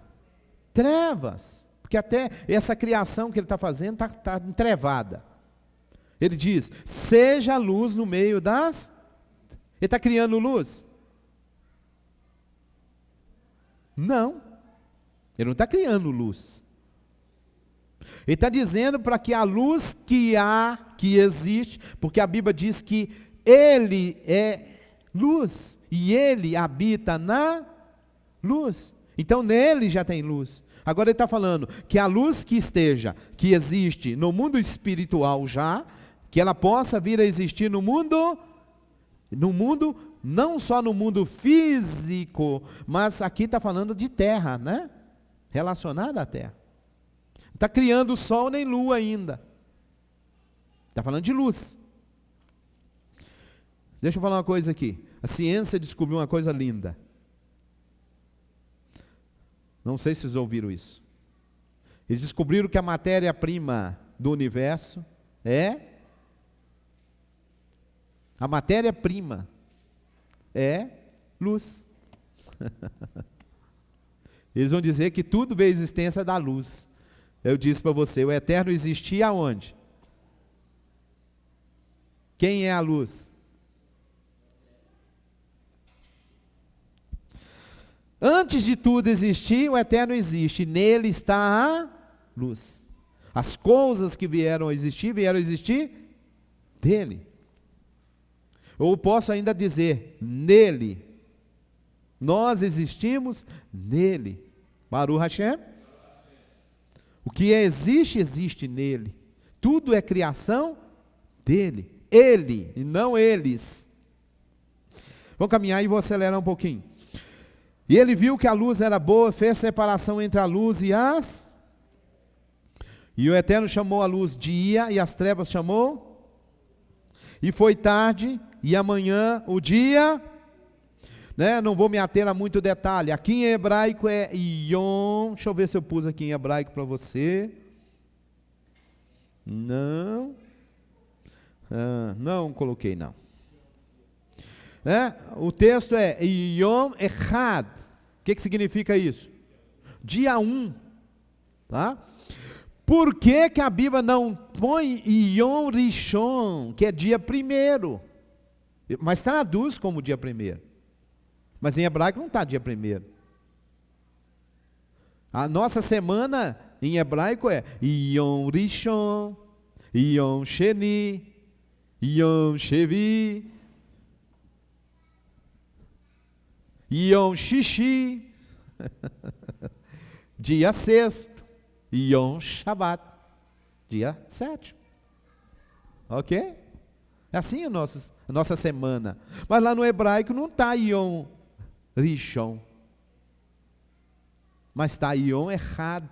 trevas. Porque até essa criação que ele está fazendo está entrevada. Ele diz, seja a luz no meio das... Ele está criando luz? Não. Ele não está criando luz. Ele está dizendo para que a luz que existe, porque a Bíblia diz que Ele é luz, e Ele habita na luz. Então nele já tem luz. Agora ele está falando que a luz que existe no mundo espiritual já, que ela possa vir a existir no mundo, não só no mundo físico, mas aqui está falando de terra, né? Relacionada à terra. Não está criando sol nem lua ainda. Está falando de luz. Deixa eu falar uma coisa aqui. A ciência descobriu uma coisa linda. Não sei se vocês ouviram isso. Eles descobriram que a matéria-prima do universo a matéria-prima é luz. Eles vão dizer que tudo veio à existência da luz. Eu disse para você, o eterno existia aonde? Quem é a luz? Antes de tudo existir, o eterno existe. Nele está a luz. As coisas que vieram a existir dele. Ou posso ainda dizer, nele. Nós existimos nele. Baruch Hashem. O que existe nele. Tudo é criação dele. Ele, e não eles. Vamos caminhar e vou acelerar um pouquinho. E ele viu que a luz era boa, fez separação entre a luz e as... E o Eterno chamou a luz dia, e as trevas chamou... E foi tarde, e amanhã o dia... Né? Não vou me ater a muito detalhe. Aqui em hebraico é Yom. Deixa eu ver se eu pus aqui em hebraico para você. Não. Não coloquei, não. O texto é Yom Echad. O que significa isso? Dia 1. Tá? Por que a Bíblia não põe Yom Rishon, que é dia 1º? Mas traduz como dia 1º. Mas em hebraico não está dia 1º. A nossa semana em hebraico é Yom Rishon, Yom Sheni, Yom Shevi, Yom Shishi, dia 6º, Yom Shabbat, dia 7º. Ok? É assim a nossa semana. Mas lá no hebraico não está Yom Rishon, mas está Yom Echad,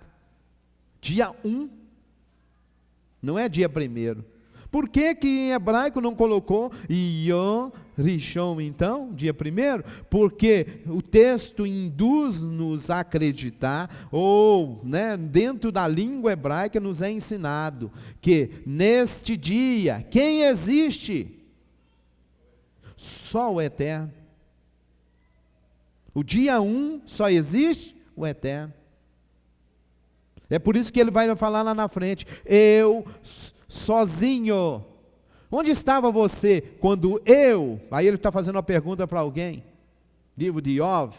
dia 1, não é dia 1º. Por que em hebraico não colocou Yom Rishon então, dia 1º? Porque o texto induz-nos a acreditar, ou dentro da língua hebraica nos é ensinado, que neste dia, quem existe? Só o Eterno. O dia 1 só existe o eterno. É por isso que ele vai falar lá na frente, eu sozinho. Onde estava você quando eu, aí ele está fazendo uma pergunta para alguém, livro de Iov,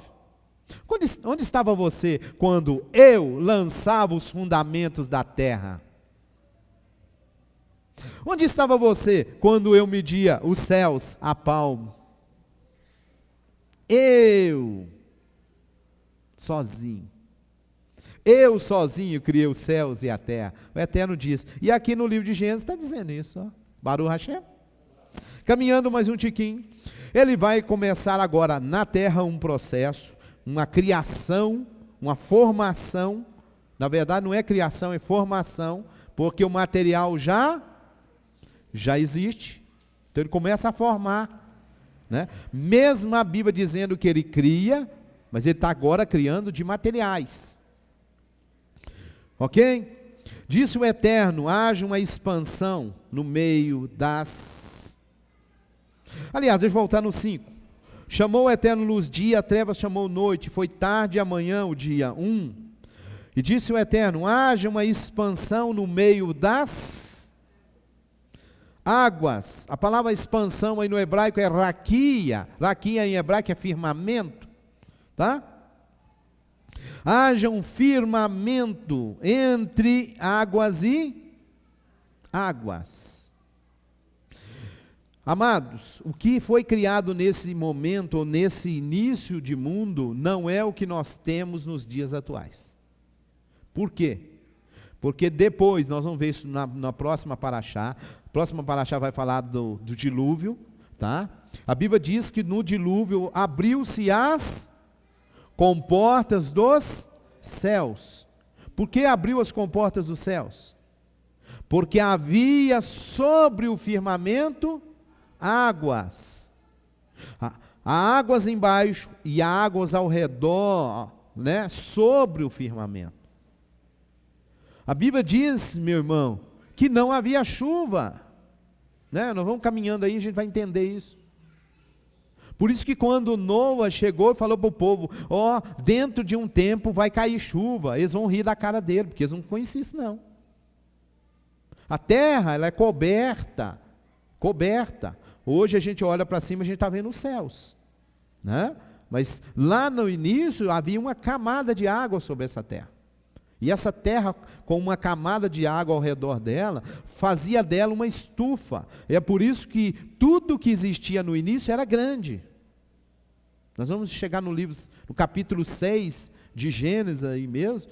onde estava você quando eu lançava os fundamentos da terra? Onde estava você quando eu media os céus a palmo? Eu, sozinho. Eu sozinho criei os céus e a terra. O Eterno diz. E aqui no livro de Gênesis está dizendo isso. Ó. Baruch Hashem. Caminhando mais um tiquinho. Ele vai começar agora na terra um processo, uma criação, uma formação. Na verdade não é criação, é formação. Porque o material já existe. Então ele começa a formar. Né? Mesmo a Bíblia dizendo que ele cria, mas ele está agora criando de materiais. Ok? Disse o Eterno, haja uma expansão no meio das... Aliás, deixa eu voltar no 5. Chamou o Eterno luz dia, trevas chamou noite, foi tarde amanhã o dia 1. E disse o Eterno, haja uma expansão no meio das águas. A palavra expansão aí no hebraico é raquia. Raquia em hebraico é firmamento. Tá? Haja um firmamento entre águas e águas. Amados, o que foi criado nesse momento, ou nesse início de mundo, não é o que nós temos nos dias atuais. Por quê? Porque depois, nós vamos ver isso na próxima paraxá. A próxima paraxá vai falar do dilúvio. Tá? A Bíblia diz que no dilúvio abriu-se as comportas dos céus. Por que abriu as comportas dos céus? Porque havia sobre o firmamento águas. Há águas embaixo e águas ao redor, né, sobre o firmamento. A Bíblia diz, meu irmão, que não havia chuva. Né? Nós vamos caminhando aí, a gente vai entender isso. Por isso que quando Noa chegou e falou para o povo, dentro de um tempo vai cair chuva, eles vão rir da cara dele, porque eles não conheciam isso não. A terra, ela é coberta. Hoje a gente olha para cima e a gente está vendo os céus. Né? Mas lá no início havia uma camada de água sobre essa terra. E essa terra, com uma camada de água ao redor dela, fazia dela uma estufa. É por isso que tudo que existia no início era grande. Nós vamos chegar no capítulo 6 de Gênesis aí mesmo,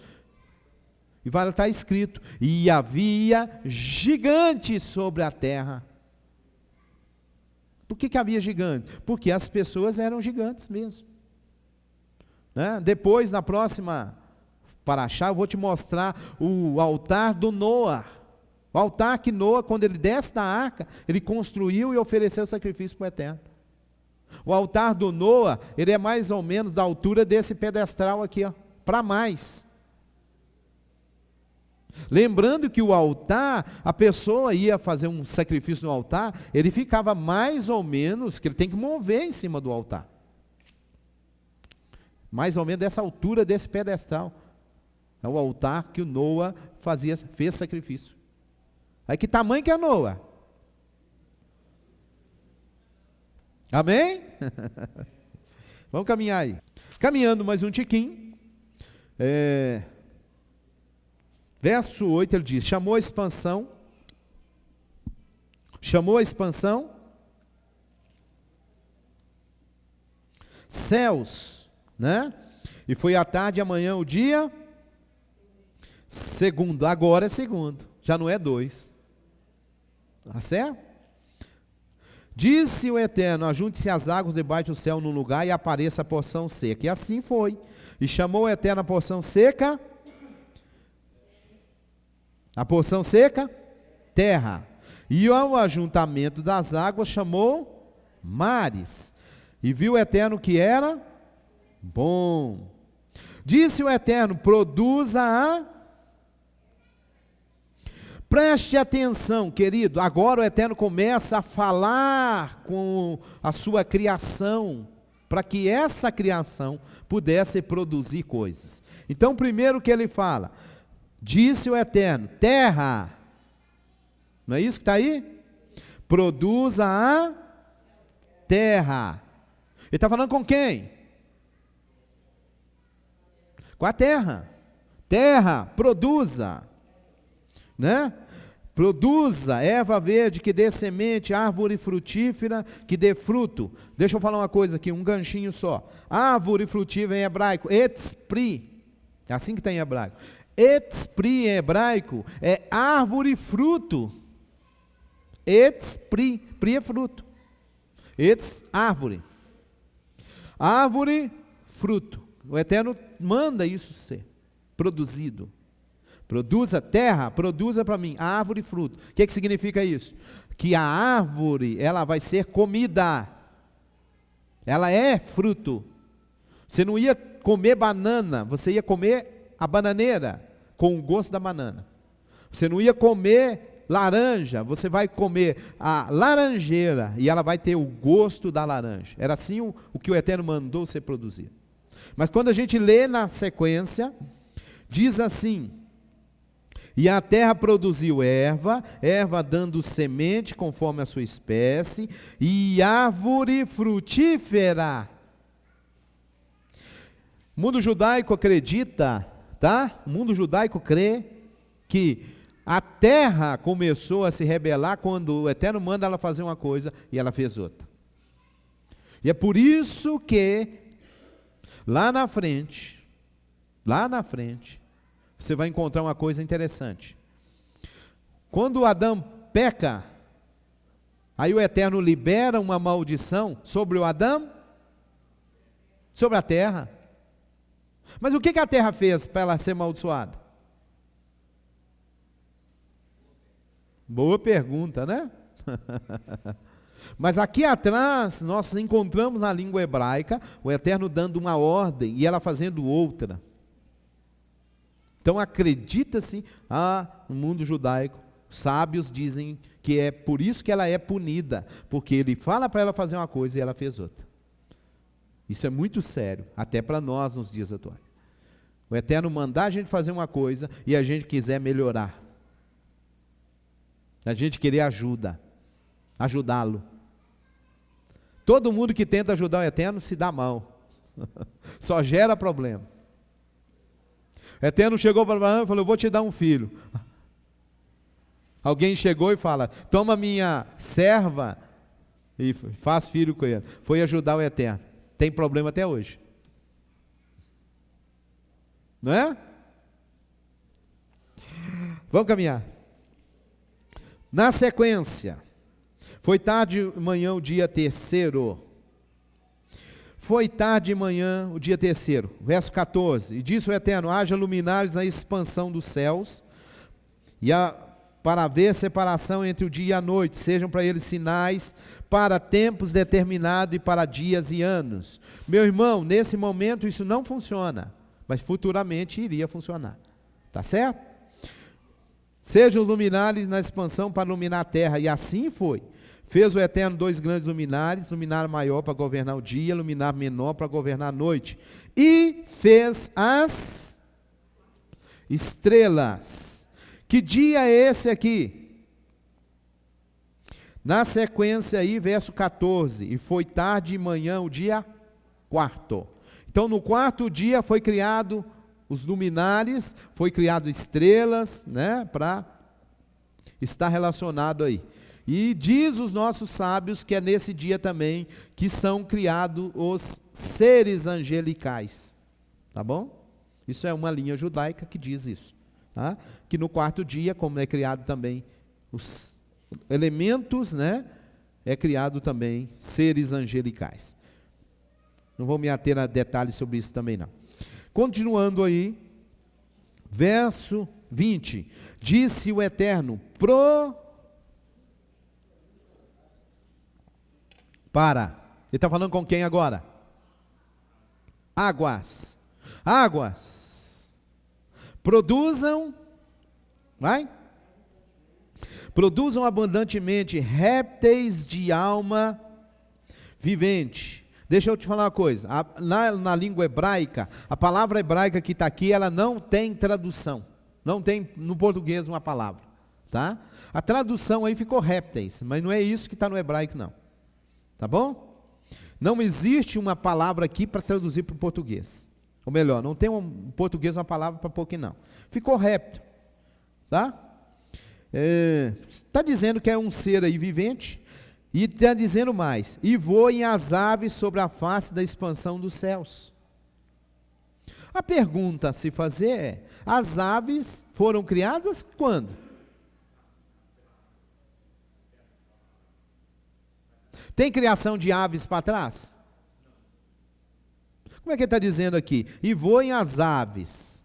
e vai estar escrito, e havia gigantes sobre a terra. Por que havia gigantes? Porque as pessoas eram gigantes mesmo. Né? Depois, na próxima paraxá, eu vou te mostrar o altar do Noa. O altar que Noa, quando ele desce da arca, ele construiu e ofereceu sacrifício para o Eterno. O altar do Noa, ele é mais ou menos da altura desse pedestral aqui, para mais. Lembrando que o altar, a pessoa ia fazer um sacrifício no altar, ele ficava mais ou menos, que ele tem que mover em cima do altar. Mais ou menos dessa altura desse pedestral. É o altar que o Noa fez sacrifício. Aí que tamanho que é Noa? Amém? Vamos caminhar aí. Caminhando mais um tiquinho. Verso 8 ele diz, chamou a expansão, céus, né? E foi à tarde e amanhã o dia segundo, agora é segundo, já não é 2. Tá certo? Disse o Eterno, ajunte-se as águas debaixo do céu num lugar e apareça a porção seca. E assim foi. E chamou o Eterno a porção seca, terra. E ao ajuntamento das águas chamou mares. E viu o Eterno que era bom. Disse o Eterno, produza a... Preste atenção, querido, agora o Eterno começa a falar com a sua criação. para que essa criação pudesse produzir coisas. Então, primeiro que ele fala, disse o Eterno, terra, não é isso que está aí? Produza a terra. Ele está falando com quem? Com a terra. Terra, produza, né? Produza erva verde que dê semente, árvore frutífera que dê fruto. Deixa eu falar uma coisa aqui, um ganchinho só. Árvore frutífera em hebraico, etspri. É assim que está em hebraico. Etspri em hebraico é árvore fruto. Etspri, pri é fruto. Ets, árvore. Árvore, fruto. O Eterno manda isso ser produzido. Produza terra, produza para mim árvore e fruto. O que significa isso? Que a árvore, ela vai ser comida. Ela é fruto. Você não ia comer banana, você ia comer a bananeira com o gosto da banana. Você não ia comer laranja, você vai comer a laranjeira e ela vai ter o gosto da laranja. Era assim o que o Eterno mandou ser produzido. Mas quando a gente lê na sequência, diz assim: e a terra produziu erva, erva dando semente conforme a sua espécie, e árvore frutífera. O mundo judaico acredita, tá? O mundo judaico crê que a terra começou a se rebelar quando o Eterno manda ela fazer uma coisa e ela fez outra. E é por isso que lá na frente, você vai encontrar uma coisa interessante. Quando Adão peca, aí o Eterno libera uma maldição sobre o Adão, sobre a terra. Mas o que a terra fez para ela ser amaldiçoada? Boa pergunta, né? Mas aqui atrás, nós encontramos na língua hebraica, o Eterno dando uma ordem e ela fazendo outra. Então acredita-se, no mundo judaico, sábios dizem que é por isso que ela é punida, porque ele fala para ela fazer uma coisa e ela fez outra. Isso é muito sério, até para nós nos dias atuais. O Eterno mandar a gente fazer uma coisa e a gente quiser melhorar. A gente querer ajudá-lo. Todo mundo que tenta ajudar o Eterno se dá mal. Só gera problema. O Eterno chegou para Abraão e falou: eu vou te dar um filho. Alguém chegou e fala: toma minha serva e faz filho com ele. Foi ajudar o Eterno. Tem problema até hoje. Não é? Vamos caminhar. Na sequência, foi tarde de manhã o dia terceiro. Foi tarde de manhã o dia terceiro. Verso 14. E disse o Eterno: haja luminares na expansão dos céus, para haver separação entre o dia e a noite, sejam para eles sinais, para tempos determinados e para dias e anos. Meu irmão, nesse momento isso não funciona, mas futuramente iria funcionar. Tá certo? Sejam luminares na expansão para iluminar a terra, e assim foi. Fez o Eterno 2 grandes luminares, luminar maior para governar o dia, luminar menor para governar a noite. E fez as estrelas. Que dia é esse aqui? Na sequência aí, verso 14. E foi tarde e manhã o dia quarto. Então no quarto dia foi criado os luminares, foi criado estrelas, né, para estar relacionado aí. E diz os nossos sábios que é nesse dia também que são criados os seres angelicais. Tá bom? Isso é uma linha judaica que diz isso. Tá? Que no quarto dia, como é criado também os elementos, né, é criado também seres angelicais. Não vou me ater a detalhes sobre isso também não. Continuando aí, verso 20. Disse o Eterno: Ele está falando com quem agora? Águas. Águas. Produzam, produzam abundantemente répteis de alma vivente, Deixa eu te falar uma coisa, na língua hebraica, a palavra hebraica que está aqui, ela não tem tradução, não tem no português uma palavra, tá? A tradução aí ficou répteis, mas não é isso que está no hebraico não, tá bom? Não existe uma palavra aqui para traduzir para o português, ou melhor, não tem um português uma palavra para pôr aqui não, ficou réptil, tá? Está dizendo que é um ser aí vivente. E está dizendo mais, e voem as aves sobre a face da expansão dos céus. A pergunta a se fazer é, as aves foram criadas quando? Tem criação de aves para trás? Como é que ele está dizendo aqui? E voem as aves.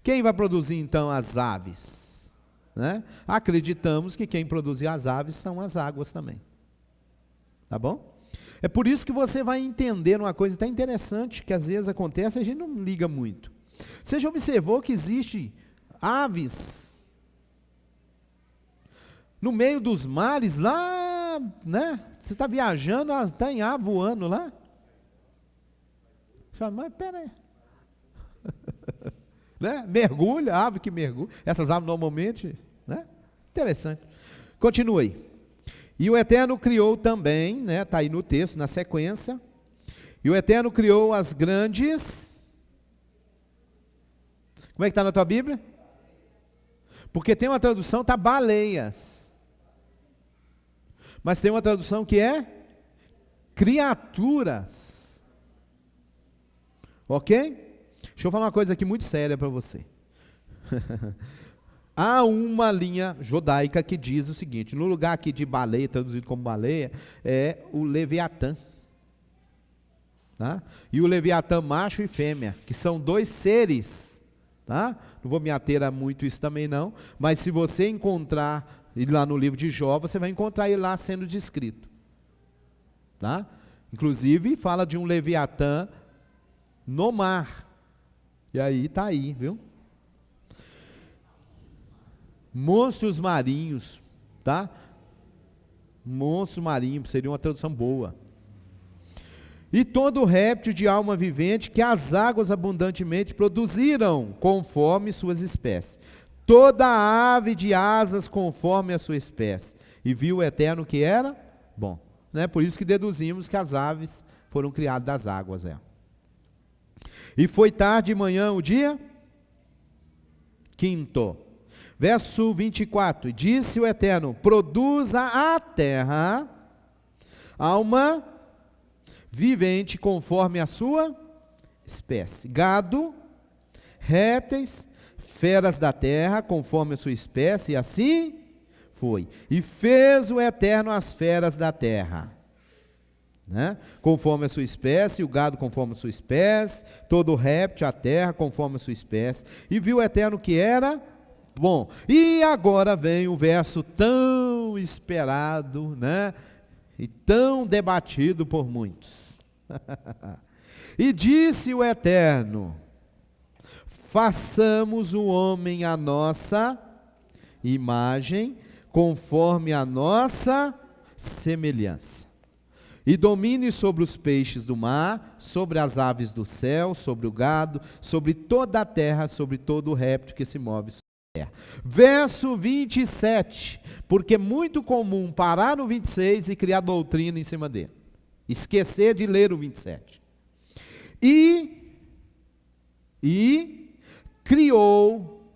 Quem vai produzir então as aves? Né? Acreditamos que quem produz as aves são as águas também. Tá bom? É por isso que você vai entender uma coisa até interessante, que às vezes acontece e a gente não liga muito. Você já observou que existe aves no meio dos mares, lá, né? Você está viajando, tem ave voando lá. Você fala, mas peraí. Né? Mergulha, ave que mergulha. Essas aves normalmente, né? Interessante. Continue. E o Eterno criou também, né? Está aí no texto, na sequência. E o Eterno criou as grandes. Como é que está na tua Bíblia? Porque tem uma tradução, está baleias. Mas tem uma tradução que é criaturas. Ok? Deixa eu falar uma coisa aqui muito séria para você. Há uma linha judaica que diz o seguinte, no lugar aqui de baleia, traduzido como baleia, é o Leviatã. Tá? E o Leviatã macho e fêmea, que são dois seres. Tá? Não vou me ater a muito isso também não, mas se você encontrar ele lá no livro de Jó, você vai encontrar ele lá sendo descrito. Tá? Inclusive fala de um Leviatã no mar. E aí está aí, viu? Monstros marinhos, tá? Monstro marinho, seria uma tradução boa. E todo réptil de alma vivente que as águas abundantemente produziram, conforme suas espécies. Toda ave de asas conforme a sua espécie. E viu o Eterno que era bom. Né? Por isso que deduzimos que as aves foram criadas das águas. E foi tarde de manhã o dia quinto. Verso 24. Disse o Eterno, produza a terra alma vivente conforme a sua espécie. Gado, répteis, feras da terra conforme a sua espécie. E assim foi. E fez o Eterno as feras da terra. Né? Conforme a sua espécie, o gado conforme a sua espécie, todo réptil, a terra conforme a sua espécie, e viu o Eterno que era bom. E agora vem o verso tão esperado, né? E tão debatido por muitos. E disse o Eterno, façamos o homem à nossa imagem, conforme a nossa semelhança. E domine sobre os peixes do mar, sobre as aves do céu, sobre o gado, sobre toda a terra, sobre todo o réptil que se move sobre a terra. Verso 27, porque é muito comum parar no 26 e criar doutrina em cima dele. Esquecer de ler o 27. E criou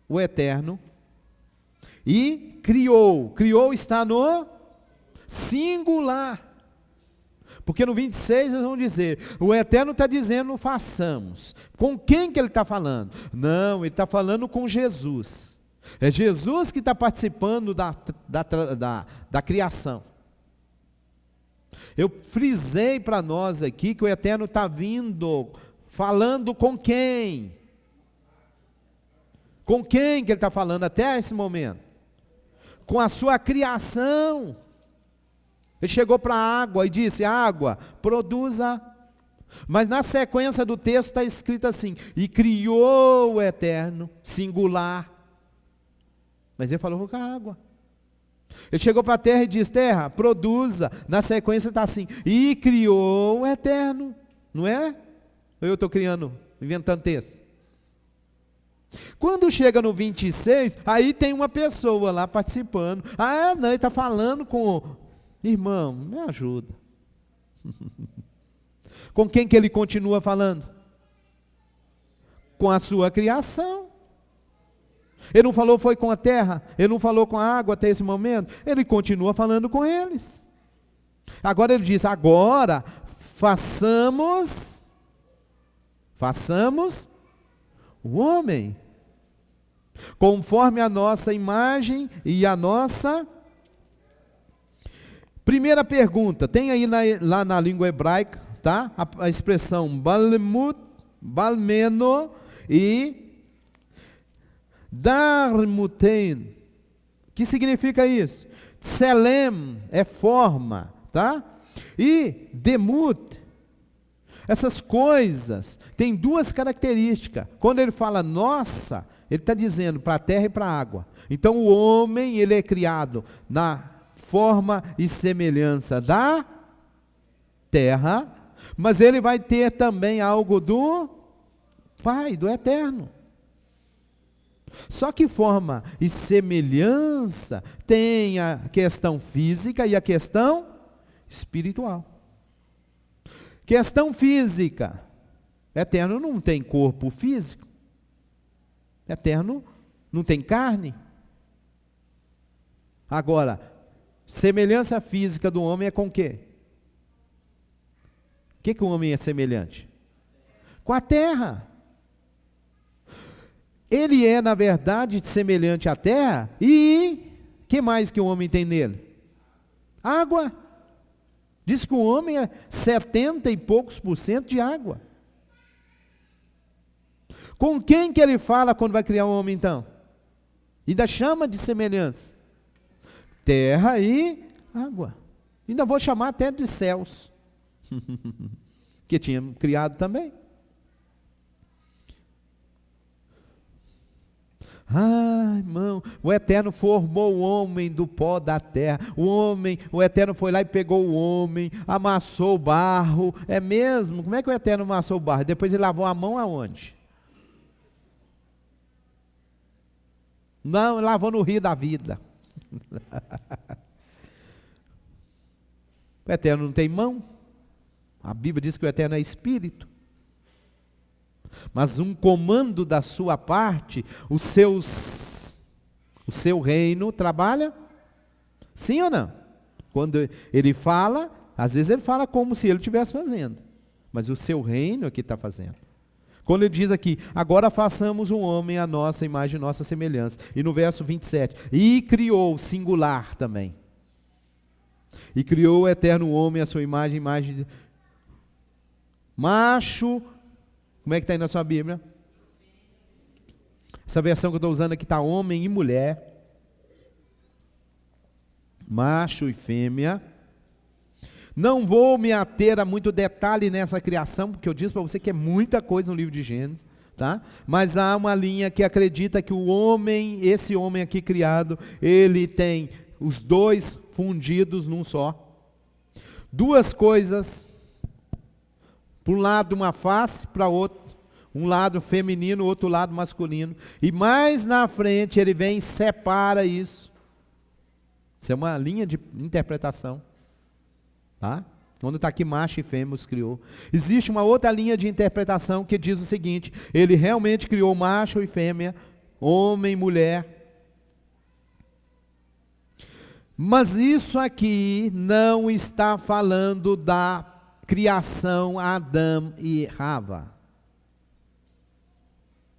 o Eterno, criou está no singular. Porque no 26 eles vão dizer, o Eterno está dizendo façamos. Com quem que ele está falando? Não, ele está falando com Jesus. É Jesus que está participando da criação. Eu frisei para nós aqui que o Eterno está vindo, falando com quem? Com quem que ele está falando até esse momento? Com a sua criação. Ele chegou para a água e disse, água, produza. Mas na sequência do texto está escrito assim, e criou o Eterno, singular. Mas ele falou com a água. Ele chegou para a terra e disse: terra, produza. Na sequência está assim: e criou o eterno. Não é? Ou eu estou criando, inventando texto? Quando chega no 26, aí tem uma pessoa lá participando. Ah, não, ele está falando com... Irmão, me ajuda. Com quem que ele continua falando? Com a sua criação. Ele não falou foi com a terra, ele não falou com a água até esse momento, ele continua falando com eles. Agora ele diz: agora façamos o homem, conforme a nossa imagem e a nossa... Primeira pergunta, tem aí lá na língua hebraica, tá? A expressão balmut, balmeno e darmuten. Que significa isso? Tselem é forma, tá? E demut, essas coisas têm duas características. Quando ele fala nossa, ele está dizendo para a terra e para a água. Então o homem, ele é criado na forma e semelhança da terra, mas ele vai ter também algo do Pai, do Eterno. Só que forma e semelhança tem a questão física e a questão espiritual. Questão física: Eterno não tem corpo físico. Eterno não tem carne. Agora, semelhança física do homem é com o quê? O que o homem é semelhante? Com a terra. Ele é, na verdade, semelhante à terra. E que mais que o homem tem nele? Água. Diz que o homem é 70 e poucos % de água. Com quem que ele fala quando vai criar um homem, então? Ainda chama de semelhança. Terra e água. Ainda vou chamar até de céus. Que tinha criado também. Ah, irmão, o Eterno formou o homem do pó da terra. O Eterno foi lá e pegou o homem, amassou o barro. É mesmo? Como é que o Eterno amassou o barro? Depois ele lavou a mão aonde? Não, ele lavou no rio da vida. O Eterno não tem mão. A Bíblia diz que o Eterno é espírito. Mas um comando da sua parte, o seu reino trabalha? Sim ou não? Quando ele fala, às vezes ele fala como se ele estivesse fazendo. Mas o seu reino é que está fazendo. Quando ele diz aqui: agora façamos um homem à nossa imagem e nossa semelhança. E no verso 27, e criou, singular também. E criou o eterno homem à sua imagem de macho. Como é que está aí na sua Bíblia? Essa versão que eu estou usando aqui está homem e mulher. Macho e fêmea. Não vou me ater a muito detalhe nessa criação, porque eu disse para você que é muita coisa no livro de Gênesis, tá? Mas há uma linha que acredita que o homem, esse homem aqui criado, ele tem os dois fundidos num só. Duas coisas, para um lado uma face, para outro, um lado feminino, outro lado masculino. E mais na frente ele vem e separa isso. Isso é uma linha de interpretação. Tá? Quando está aqui macho e fêmea os criou. Existe uma outra linha de interpretação que diz o seguinte: ele realmente criou macho e fêmea, homem e mulher. Mas isso aqui não está falando da criação Adão e Rava.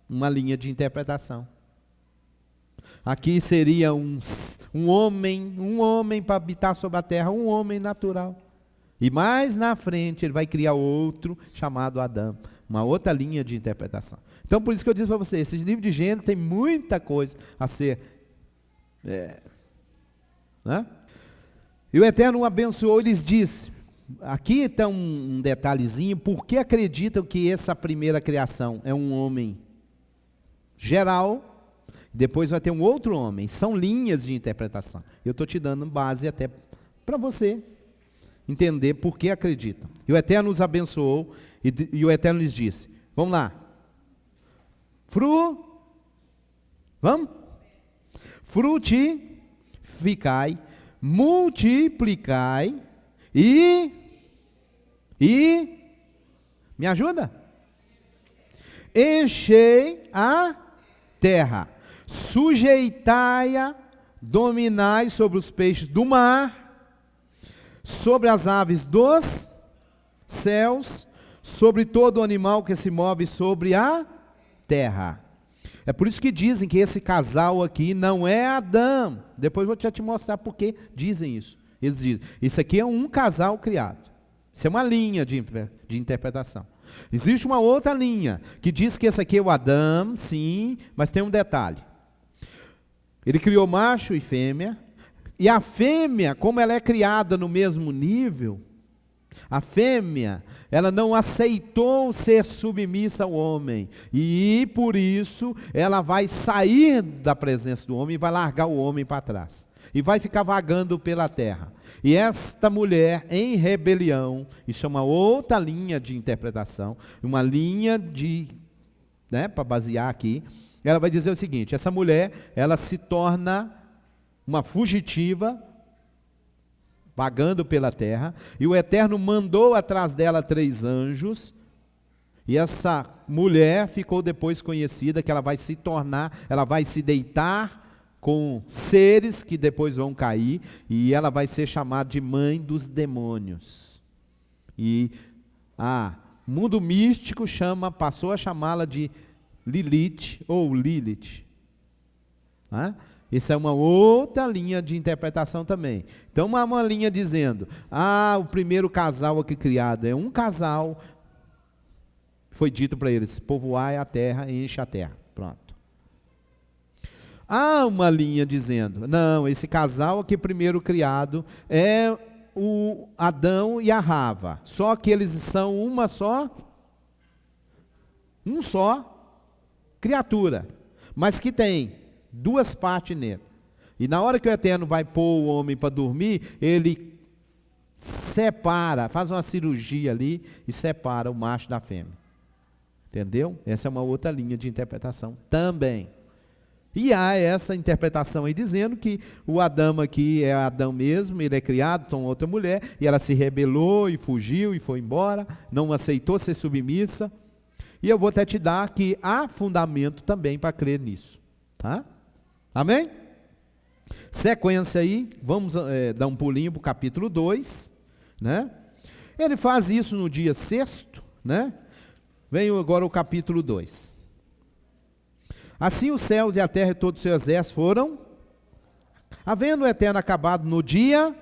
Uma linha de interpretação. Aqui seria um homem para habitar sobre a terra, um homem natural. E mais na frente ele vai criar outro chamado Adão. Uma outra linha de interpretação. Então por isso que eu disse para você, esse livro de Gênesis tem muita coisa a ser... né? E o Eterno o abençoou e lhes disse... Aqui está um detalhezinho, por que acreditam que essa primeira criação é um homem geral, Depois vai ter um outro homem. São linhas de interpretação. Eu estou te dando base até para você entender por que acreditam. E o Eterno os abençoou e o Eterno lhes disse, vamos lá. Vamos? Frutificai, multiplicai e me ajuda? Enchei a terra, sujeitai-a, dominai sobre os peixes do mar, sobre as aves dos céus, sobre todo animal que se move sobre a terra. É por isso que dizem que esse casal aqui não é Adão. Depois eu vou te mostrar por que dizem isso. Eles dizem, isso aqui é um casal criado. Isso é uma linha de interpretação. Existe uma outra linha, que diz que esse aqui é o Adão, sim, mas tem um detalhe. Ele criou macho e fêmea, e a fêmea, como ela é criada no mesmo nível, a fêmea, ela não aceitou ser submissa ao homem, e por isso ela vai sair da presença do homem e vai largar o homem para trás. E vai ficar vagando pela terra. E esta mulher em rebelião, isso é uma outra linha de interpretação, uma linha de, para basear aqui, ela vai dizer o seguinte, essa mulher, ela se torna uma fugitiva, vagando pela terra, e o Eterno mandou atrás dela 3 anjos, e essa mulher ficou depois conhecida, que ela vai se tornar, ela vai se deitar com seres que depois vão cair, e ela vai ser chamada de mãe dos demônios. E o mundo místico passou a chamá-la de Lilith ou Lilith. Isso é uma outra linha de interpretação também. Então, uma linha dizendo, o primeiro casal aqui criado é um casal, foi dito para eles, povoai a terra e enche a terra. Pronto. Há uma linha dizendo, não, esse casal aqui primeiro criado é o Adão e a Rava. Só que eles são um só criatura, mas que tem 2 partes nele. E na hora que o Eterno vai pôr o homem para dormir, ele separa, faz uma cirurgia ali e separa o macho da fêmea. Entendeu? Essa é uma outra linha de interpretação também. E há essa interpretação aí dizendo que o Adão aqui é Adão mesmo, ele é criado com outra mulher, e ela se rebelou e fugiu e foi embora, não aceitou ser submissa. E eu vou até te dar que há fundamento também para crer nisso. Tá? Amém? Sequência aí, vamos dar um pulinho para o capítulo 2. Né? Ele faz isso no dia 6º, né? Vem agora o capítulo 2. Assim os céus e a terra e todos os seus exércitos foram, havendo o Eterno acabado no dia,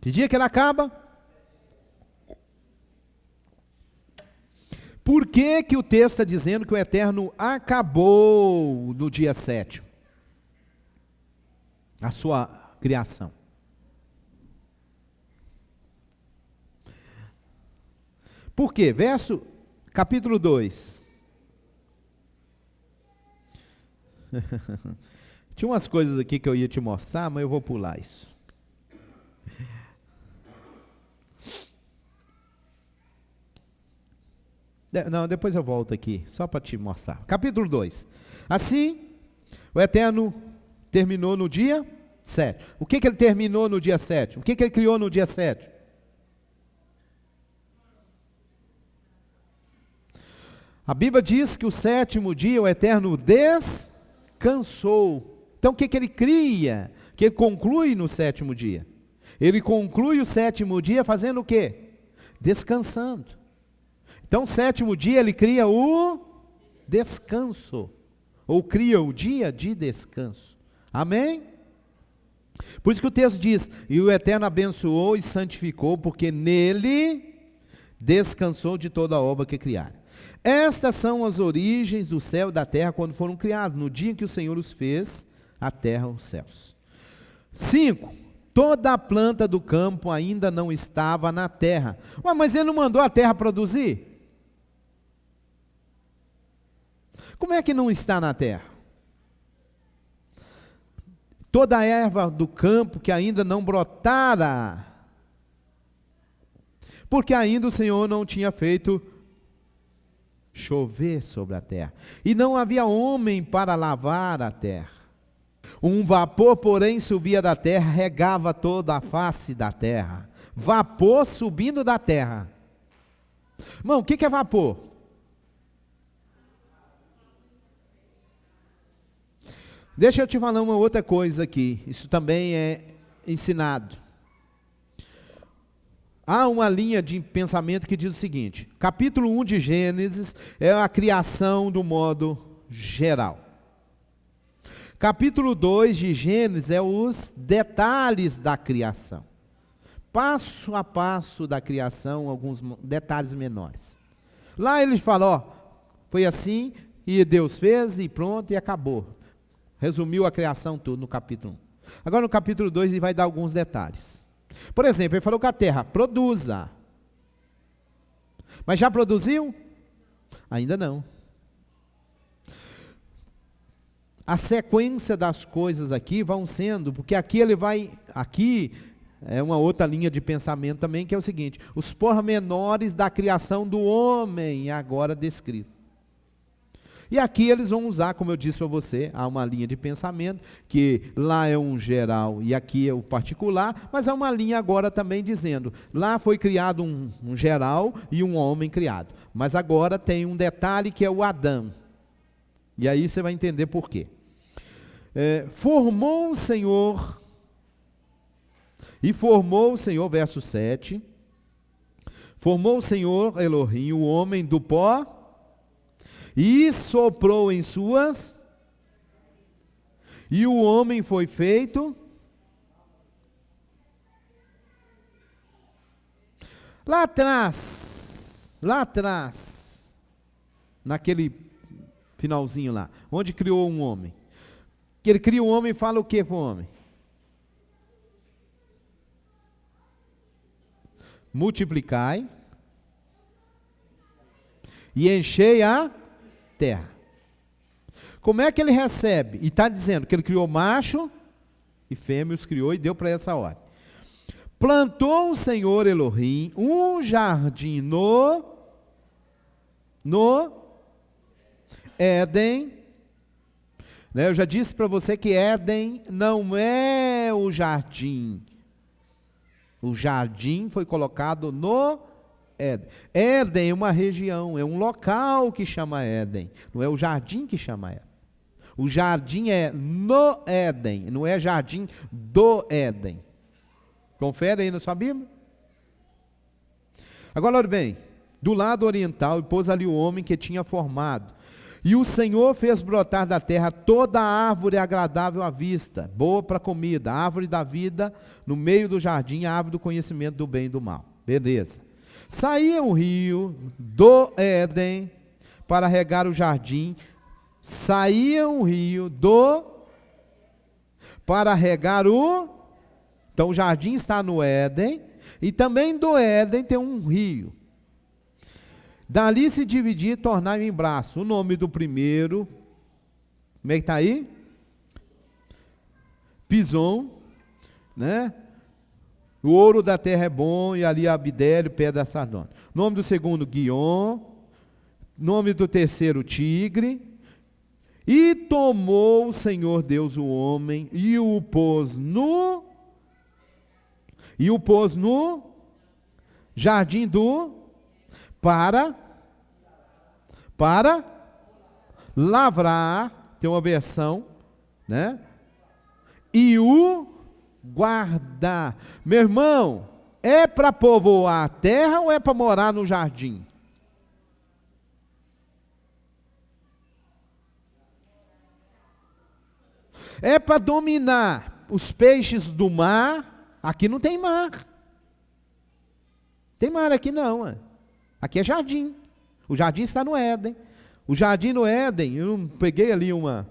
que dia que ele acaba? Por que que o texto está dizendo que o Eterno acabou no dia 7? A sua criação. Por quê? Capítulo 2. Tinha umas coisas aqui que eu ia te mostrar, mas eu vou pular isso. Não, depois eu volto aqui, só para te mostrar. Capítulo 2. Assim, o Eterno terminou no dia 7. O que ele terminou no dia 7? O que ele criou no dia 7? A Bíblia diz que o 7º dia o Eterno descansou. Então o que ele cria? Que ele conclui no 7º dia. Ele conclui o 7º dia fazendo o quê? Descansando. Então o 7º dia ele cria o descanso. Ou cria o dia de descanso. Amém? Por isso que o texto diz, e o Eterno abençoou e santificou, porque nele descansou de toda a obra que criara. Estas são as origens do céu e da terra quando foram criados, no dia em que o Senhor os fez, a terra e os céus. 5. Toda a planta do campo ainda não estava na terra. Mas ele não mandou a terra produzir? Como é que não está na terra? Toda a erva do campo que ainda não brotara, porque ainda o Senhor não tinha feito chover sobre a terra, e não havia homem para lavar a terra. Um vapor, porém, subia da terra, regava toda a face da terra. Vapor subindo da terra. Irmão, o que é vapor? Deixa eu te falar uma outra coisa aqui, isso também é ensinado. Há uma linha de pensamento que diz o seguinte: capítulo 1 de Gênesis é a criação do modo geral. Capítulo 2 de Gênesis é os detalhes da criação. Passo a passo da criação, alguns detalhes menores. Lá ele fala, ó, foi assim, e Deus fez, e pronto, e acabou. Resumiu a criação tudo no capítulo 1. Agora no capítulo 2 ele vai dar alguns detalhes. Por exemplo, ele falou que a terra produza. Mas já produziu? Ainda não. A sequência das coisas aqui vão sendo, porque aqui ele vai, aqui é uma outra linha de pensamento também, que é o seguinte: os pormenores da criação do homem agora descrito. E aqui eles vão usar, como eu disse para você, há uma linha de pensamento, que lá é um geral e aqui é o particular, mas há uma linha agora também dizendo, lá foi criado um geral e um homem criado. Mas agora tem um detalhe que é o Adão. E aí você vai entender por quê. Formou o Senhor, verso 7, formou o Senhor Elohim, o homem do pó, e soprou em suas, e o homem foi feito. Lá atrás, naquele finalzinho lá, onde criou um homem, que ele cria um homem e fala o que para o homem? Multiplicai e enchei a terra. Como é que ele recebe? E está dizendo que ele criou macho e fêmea, os criou e deu para essa ordem. Plantou o Senhor Elohim um jardim no Éden. Eu já disse para você que Éden não é o jardim. O jardim foi colocado no Éden. Éden é uma região, é um local que chama Éden. Não é o jardim que chama Éden. O jardim é no Éden, não é jardim do Éden. Confere aí na sua Bíblia. Agora, olha bem, do lado oriental, e pôs ali o homem que tinha formado. E o Senhor fez brotar da terra toda a árvore agradável à vista, boa para comida, a árvore da vida, no meio do jardim, a árvore do conhecimento do bem e do mal. Beleza. Saía um rio do Éden para regar o jardim. Saía um rio para regar o... Então o jardim está no Éden, e também do Éden tem um rio. Dali se dividia e tornava em braço. O nome do primeiro, como é que está aí? Pison, né? O ouro da terra é bom, e ali Abidélio, pedra sardônica. Nome do segundo, Guion. Nome do terceiro, Tigre. E tomou o Senhor Deus o homem, e o pôs no jardim para lavrar, tem uma versão, né? E o guardar. Meu irmão, é para povoar a terra ou é para morar no jardim? É para dominar os peixes do mar. Aqui não tem mar. Tem mar aqui não. Aqui é jardim. O jardim está no Éden. O jardim no Éden, eu peguei ali uma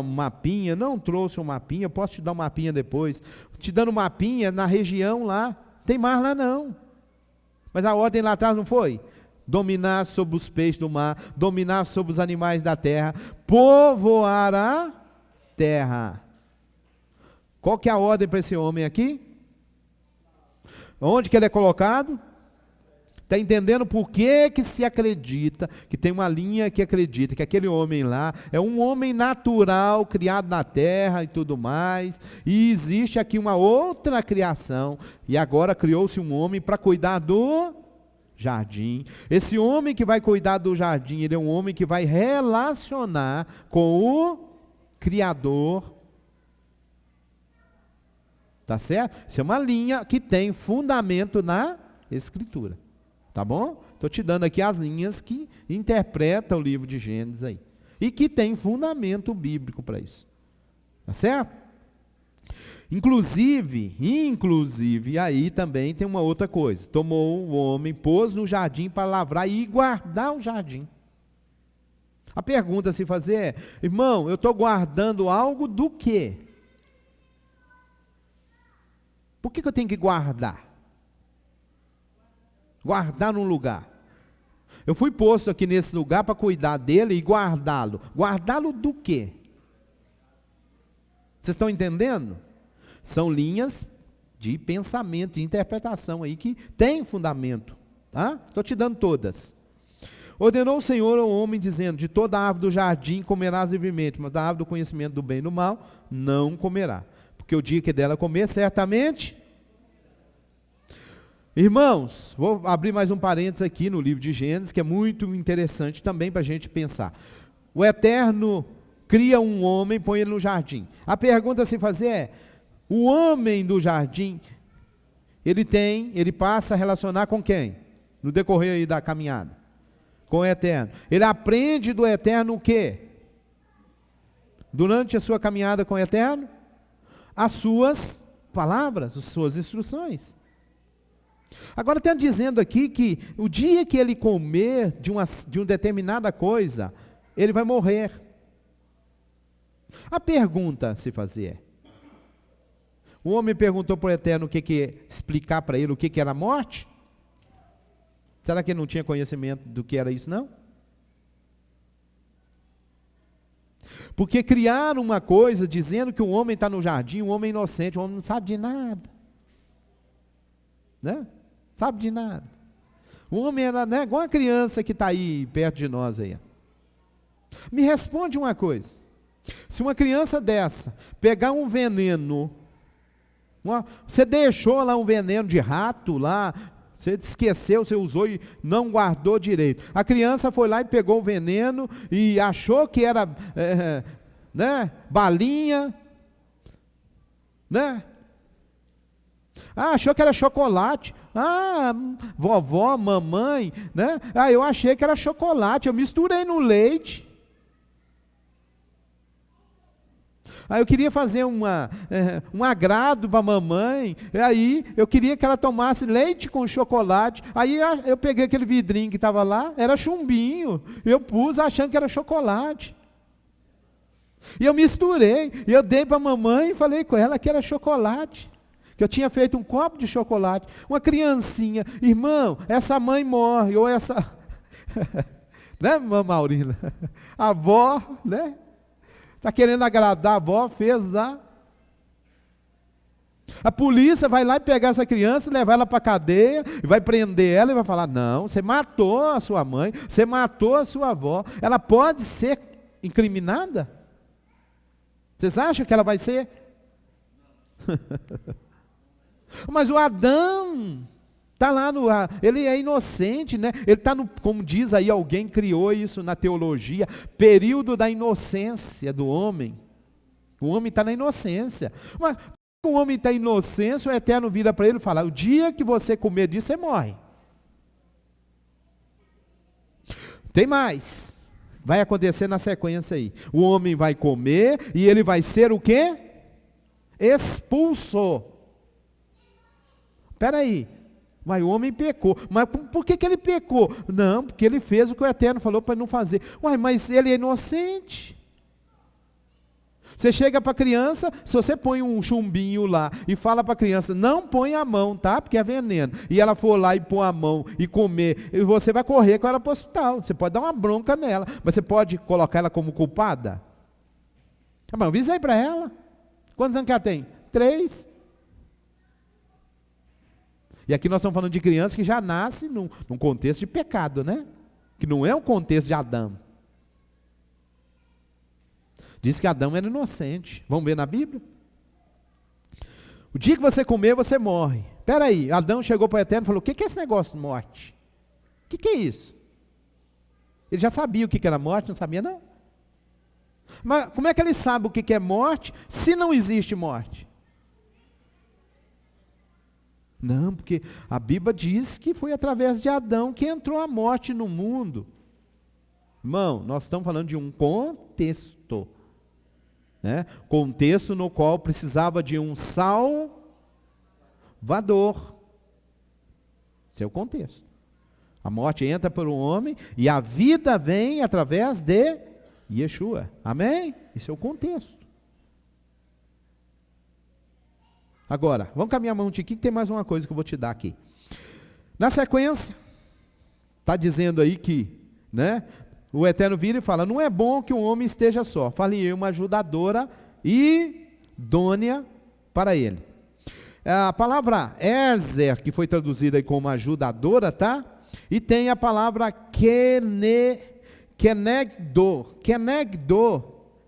mapinha, não trouxe um mapinha, posso te dar um mapinha depois. Te dando um mapinha na região lá, tem mar lá não. Mas a ordem lá atrás não foi? dominar sobre os peixes do mar, dominar sobre os animais da terra, povoar a terra. Qual que é a ordem para esse homem aqui? Onde que ele é colocado? Está entendendo por que se acredita, que tem uma linha que acredita que aquele homem lá é um homem natural, criado na terra e tudo mais, e existe aqui uma outra criação, e agora criou-se um homem para cuidar do jardim. Esse homem que vai cuidar do jardim, ele é um homem que vai relacionar com o Criador. Tá certo? Isso é uma linha que tem fundamento na Escritura. Tá bom? Estou te dando aqui as linhas que interpretam o livro de Gênesis aí. E que tem fundamento bíblico para isso. Tá certo? Inclusive, aí também tem uma outra coisa. Tomou o homem, pôs no jardim para lavrar e guardar o jardim. A pergunta a se fazer é, irmão, eu estou guardando algo do quê? Por que eu tenho que guardar? Guardar num lugar. Eu fui posto aqui nesse lugar para cuidar dele e guardá-lo. Guardá-lo do quê? Vocês estão entendendo? São linhas de pensamento, de interpretação aí que tem fundamento. Tá? Estou te dando todas. Ordenou o Senhor ao homem dizendo, de toda a árvore do jardim comerás livremente, mas da árvore do conhecimento do bem e do mal não comerá. Porque o dia que dela comer, certamente... Irmãos, vou abrir mais um parênteses aqui no livro de Gênesis, que é muito interessante também para a gente pensar. O Eterno cria um homem, põe ele no jardim. A pergunta a se fazer é, o homem do jardim, ele passa a relacionar com quem? No decorrer aí da caminhada. Com o Eterno. Ele aprende do Eterno o quê? Durante a sua caminhada com o Eterno? As suas palavras, as suas instruções. Agora está dizendo aqui que o dia que ele comer de uma determinada coisa, ele vai morrer. A pergunta a se fazer é, o homem perguntou para o Eterno explicar para ele o que era a morte? Será que ele não tinha conhecimento do que era isso, não? Porque criaram uma coisa dizendo que o homem está no jardim, um homem inocente, o homem não sabe de nada. Né? Sabe de nada. O homem era, né, igual a criança que está aí perto de nós aí. Me responde uma coisa. Se uma criança dessa pegar um veneno, você deixou lá um veneno de rato lá, você esqueceu, você usou e não guardou direito. A criança foi lá e pegou o veneno e achou que era né, balinha, né? Achou que era chocolate. Vovó, mamãe, né? Eu achei que era chocolate, eu misturei no leite. Eu queria fazer um agrado para a mamãe, aí eu queria que ela tomasse leite com chocolate, aí eu peguei aquele vidrinho que estava lá, era chumbinho, eu pus achando que era chocolate. E eu misturei, e eu dei para a mamãe e falei com ela que era chocolate. Que eu tinha feito um copo de chocolate, uma criancinha, irmão, essa mãe morre, ou essa, né, mamãe Maurina? A avó, né? Está querendo agradar a avó, fez a polícia vai lá e pegar essa criança, levar ela para a cadeia, e vai prender ela e vai falar, não, você matou a sua mãe, você matou a sua avó, ela pode ser incriminada? Vocês acham que ela vai ser? Mas o Adão está lá ele é inocente, né? Ele está como diz aí, alguém criou isso na teologia, período da inocência do homem. O homem está na inocência. Mas o homem está inocente, o Eterno vira para ele e fala, o dia que você comer disso, você morre. Tem mais. Vai acontecer na sequência aí. O homem vai comer e ele vai ser o quê? Expulso. Espera aí, mas o homem pecou. Mas por que ele pecou? Não, porque ele fez o que o Eterno falou para não fazer. Mas ele é inocente. Você chega para a criança, se você põe um chumbinho lá e fala para a criança, não põe a mão, tá? Porque é veneno. E ela for lá e pôr a mão e comer, e você vai correr com ela para o hospital. Você pode dar uma bronca nela, mas você pode colocar ela como culpada? Mas avisa aí para ela. Quantos anos que ela tem? 3. E aqui nós estamos falando de criança que já nasce num contexto de pecado, né? Que não é um contexto de Adão. Diz que Adão era inocente. Vamos ver na Bíblia? O dia que você comer, você morre. Espera aí, Adão chegou para o Eterno e falou, o que é esse negócio de morte? O que é isso? Ele já sabia o que era morte, não sabia não? Mas como é que ele sabe o que é morte, se não existe morte? Não, porque a Bíblia diz que foi através de Adão que entrou a morte no mundo. Irmão, nós estamos falando de um contexto. Né? Contexto no qual precisava de um salvador. Esse é o contexto. A morte entra por um homem e a vida vem através de Yeshua. Amém? Esse é o contexto. Agora, vamos caminhar a mão aqui, que tem mais uma coisa que eu vou te dar aqui. Na sequência, está dizendo aí que, né, o Eterno vira e fala, não é bom que um homem esteja só. Fale uma ajudadora idônea para ele. A palavra Ezer, que foi traduzida aí como ajudadora, tá? E tem a palavra kenegdo,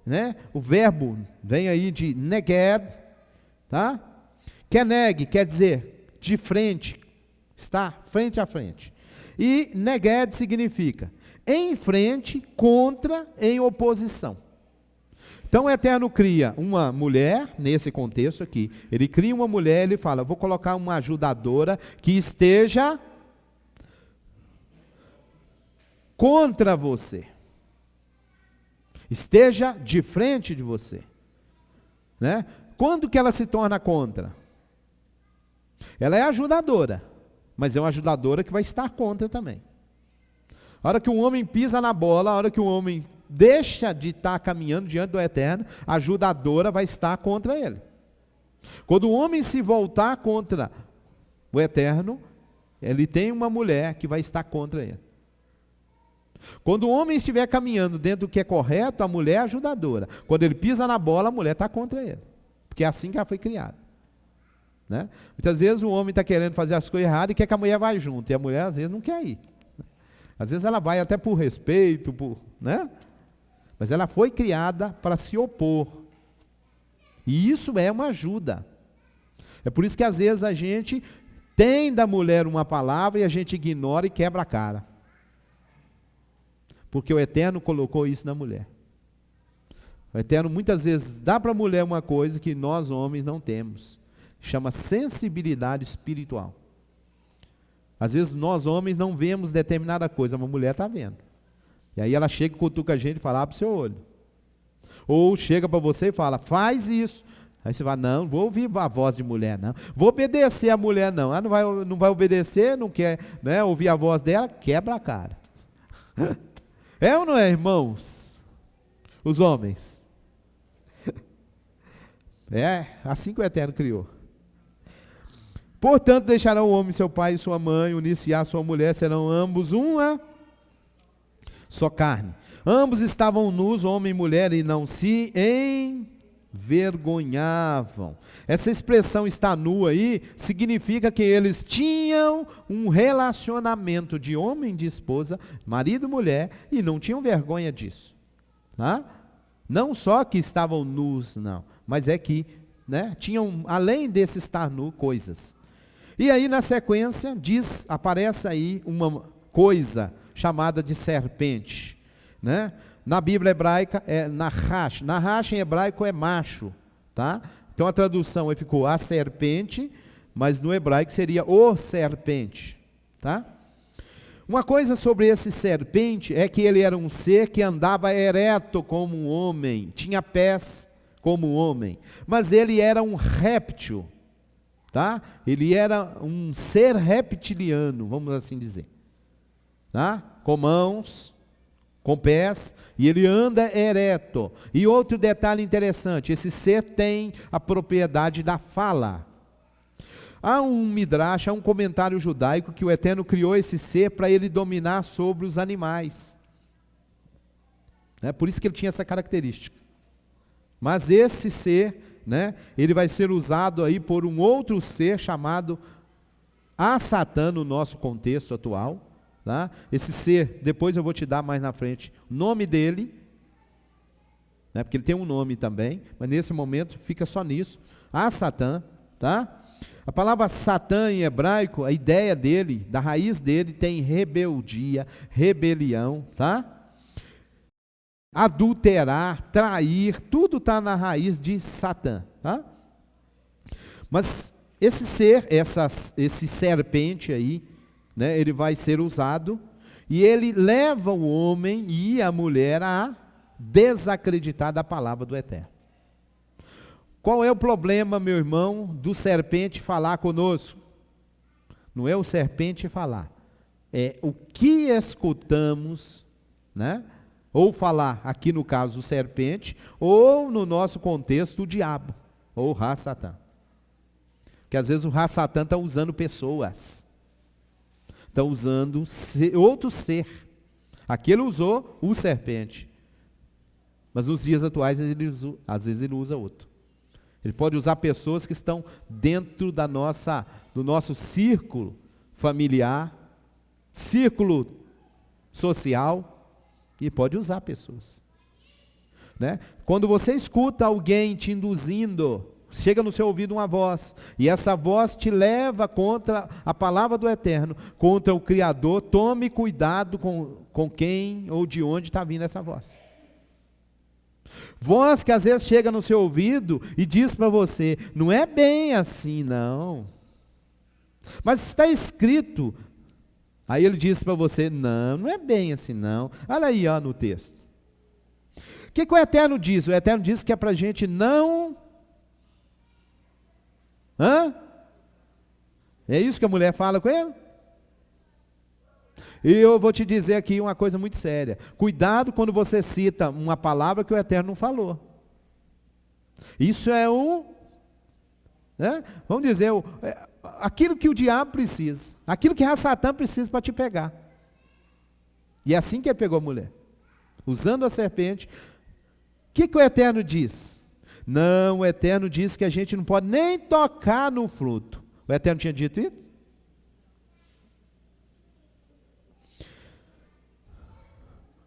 né? O verbo vem aí de neged, tá? Keneg quer dizer de frente, está frente a frente. E neged significa em frente, contra, em oposição. Então o Eterno cria uma mulher, nesse contexto aqui, ele cria uma mulher, ele fala, vou colocar uma ajudadora que esteja contra você. Esteja de frente de você. Né? Quando que ela se torna contra? Ela é ajudadora, mas é uma ajudadora que vai estar contra também. A hora que um homem pisa na bola, a hora que um homem deixa de estar caminhando diante do Eterno, a ajudadora vai estar contra ele. Quando o homem se voltar contra o Eterno, ele tem uma mulher que vai estar contra ele. Quando o homem estiver caminhando dentro do que é correto, a mulher é ajudadora. Quando ele pisa na bola, a mulher está contra ele. Porque é assim que ela foi criada. Né? Muitas vezes o homem está querendo fazer as coisas erradas e quer que a mulher vá junto. E a mulher às vezes não quer ir. Às vezes ela vai até por respeito, né? Mas ela foi criada para se opor. E isso é uma ajuda. É por isso que às vezes a gente tem da mulher uma palavra e a gente ignora e quebra a cara. Porque o Eterno colocou isso na mulher. O Eterno muitas vezes dá para a mulher uma coisa que nós homens não temos. Chama sensibilidade espiritual. Às vezes nós homens não vemos determinada coisa, mas a mulher está vendo. E aí ela chega e cutuca a gente e fala, abre o seu olho. Ou chega para você e fala, faz isso. Aí você vai, não vou ouvir a voz de mulher, não. Vou obedecer a mulher, não. Não vai obedecer, não quer, né, ouvir a voz dela, quebra a cara. É ou não é, irmãos? Os homens. É assim que o Eterno criou. Portanto, deixarão o homem, seu pai e sua mãe, unir-se a sua mulher, serão ambos uma só carne. Ambos estavam nus, homem e mulher, e não se envergonhavam. Essa expressão está nu aí, significa que eles tinham um relacionamento de homem e de esposa, marido e mulher, e não tinham vergonha disso. Tá? Não só que estavam nus, não, mas é que, né, tinham, além desse estar nu, coisas. E aí na sequência aparece aí uma coisa chamada de serpente, né? Na Bíblia hebraica é nahash. Nahash em hebraico é macho, tá? Então a tradução ficou a serpente, mas no hebraico seria o serpente, tá? Uma coisa sobre esse serpente é que ele era um ser que andava ereto como um homem, tinha pés como um homem, mas ele era um réptil. Tá? Ele era um ser reptiliano, vamos assim dizer. Tá? Com mãos, com pés, e ele anda ereto. E outro detalhe interessante, esse ser tem a propriedade da fala. Há um midrash, há um comentário judaico que o Eterno criou esse ser para ele dominar sobre os animais. Por isso que ele tinha essa característica. Mas esse ser, ele vai ser usado aí por um outro ser chamado Satã no nosso contexto atual. Tá? Esse ser, depois eu vou te dar mais na frente o nome dele, porque ele tem um nome também, mas nesse momento fica só nisso. Satã, tá? A palavra Satã em hebraico, a ideia dele, da raiz dele, tem rebeldia, rebelião, tá? Adulterar, trair, tudo está na raiz de Satã, tá? Mas esse ser, esse serpente aí, ele vai ser usado, e ele leva o homem e a mulher a desacreditar da palavra do Eterno. Qual é o problema, meu irmão, do serpente falar conosco? Não é o serpente falar, é o que escutamos, ou falar, aqui no caso o serpente, ou no nosso contexto o diabo, ou o Satã. Porque às vezes o Satã está usando pessoas, está usando outro ser. Aqui ele usou o serpente, mas nos dias atuais às vezes ele usa outro. Ele pode usar pessoas que estão dentro do nosso círculo familiar, círculo social, e pode usar pessoas. Quando você escuta alguém te induzindo, chega no seu ouvido uma voz, e essa voz te leva contra a palavra do Eterno, contra o Criador, tome cuidado com quem ou de onde está vindo essa voz. Voz que às vezes chega no seu ouvido e diz para você, não é bem assim não, mas está escrito, aí ele diz para você, não é bem assim não, olha aí no texto. O que o Eterno diz? O Eterno diz que é para a gente não, é isso que a mulher fala com ele? E eu vou te dizer aqui uma coisa muito séria. Cuidado quando você cita uma palavra que o Eterno não falou. Isso é vamos dizer, aquilo que o diabo precisa. Aquilo que Satã precisa para te pegar. E é assim que ele pegou a mulher. Usando a serpente. O que o Eterno diz? Não, o Eterno diz que a gente não pode nem tocar no fruto. O Eterno tinha dito isso?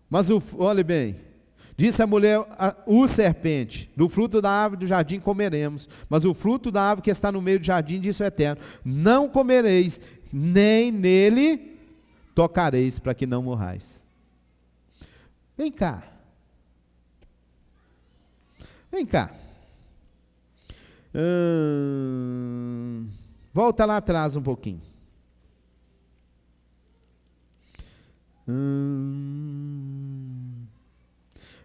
Mas olhe bem, disse a mulher, o serpente, do fruto da árvore do jardim comeremos, mas o fruto da árvore que está no meio do jardim, disse o Eterno, não comereis, nem nele tocareis, para que não morrais. Vem cá. Volta lá atrás um pouquinho.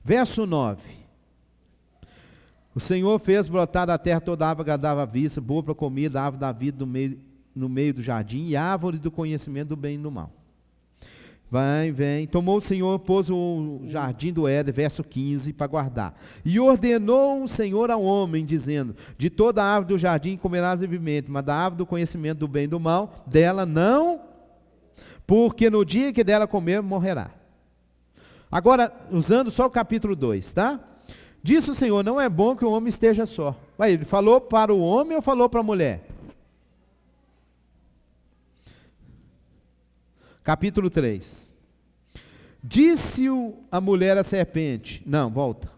Verso 9. O Senhor fez brotar da terra toda árvore agradável à vista, boa para comida, árvore da vida no meio do jardim, e árvore do conhecimento do bem e do mal. Vem. Tomou o Senhor, pôs o jardim do Éden, verso 15, para guardar. E ordenou o Senhor ao homem, dizendo, de toda a árvore do jardim comerás livremente, mas da árvore do conhecimento do bem e do mal, dela não, porque no dia que dela comer, morrerá. Agora, usando só o capítulo 2, tá? Disse o Senhor, não é bom que o homem esteja só. Ele falou para o homem ou falou para a mulher? Capítulo 3. Disse a mulher à serpente, não, volta.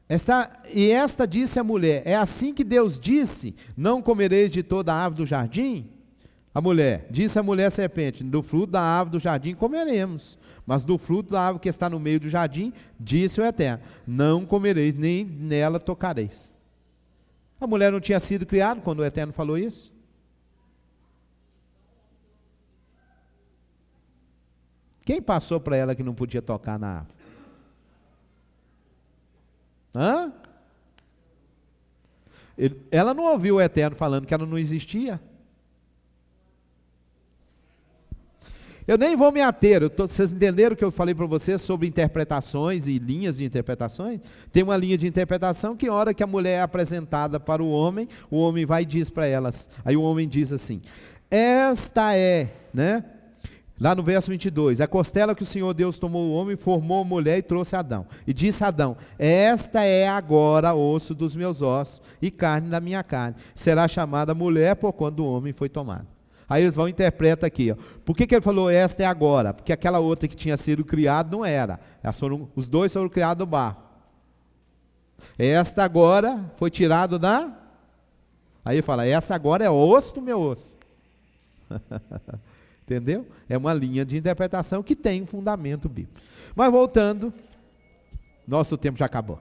Esta disse a mulher, é assim que Deus disse, não comereis de toda a árvore do jardim? Disse a mulher à serpente, do fruto da árvore do jardim comeremos, mas do fruto da árvore que está no meio do jardim, disse o Eterno, não comereis, nem nela tocareis. A mulher não tinha sido criada quando o Eterno falou isso? Quem passou para ela que não podia tocar na árvore? Ela não ouviu o Eterno falando que ela não existia? Eu nem vou me ater, vocês entenderam o que eu falei para vocês sobre interpretações e linhas de interpretações? Tem uma linha de interpretação que a hora que a mulher é apresentada para o homem vai e diz para elas, aí o homem diz assim, esta é, né? Lá no verso 22, a costela que o Senhor Deus tomou o homem, formou a mulher e trouxe Adão. E disse Adão, esta é agora osso dos meus ossos e carne da minha carne. Será chamada mulher por quando o homem foi tomado. Aí eles vão interpretar aqui, ó. Por que ele falou esta é agora? Porque aquela outra que tinha sido criada não era. Os dois foram criados do barro. Esta agora foi tirado da... Aí ele fala, essa agora é osso do meu osso. Entendeu? É uma linha de interpretação que tem um fundamento bíblico. Mas voltando, nosso tempo já acabou.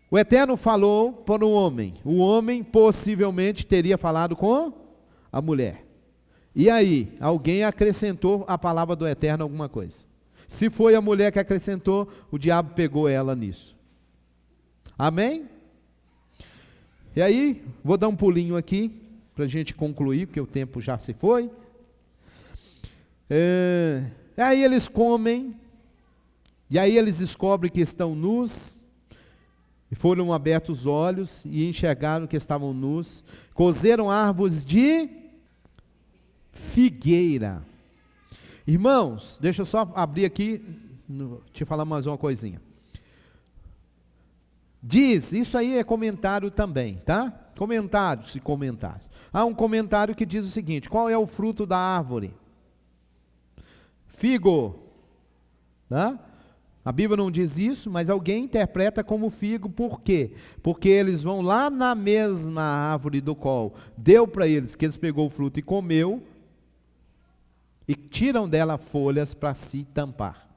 O Eterno falou para o homem possivelmente teria falado com a mulher. E aí, alguém acrescentou a palavra do Eterno alguma coisa. Se foi a mulher que acrescentou, o diabo pegou ela nisso. Amém? E aí, vou dar um pulinho aqui, para a gente concluir, porque o tempo já se foi. Aí eles comem, e aí eles descobrem que estão nus, e foram abertos os olhos, e enxergaram que estavam nus, cozeram árvores de figueira. Irmãos, deixa eu só abrir aqui, te falar mais uma coisinha. Diz, isso aí é comentário também, tá? Comentários e comentários. Há um comentário que diz o seguinte, qual é o fruto da árvore? Figo. Tá? A Bíblia não diz isso, mas alguém interpreta como figo, por quê? Porque eles vão lá na mesma árvore do qual deu para eles, que eles pegou o fruto e comeu, e tiram dela folhas para se tampar.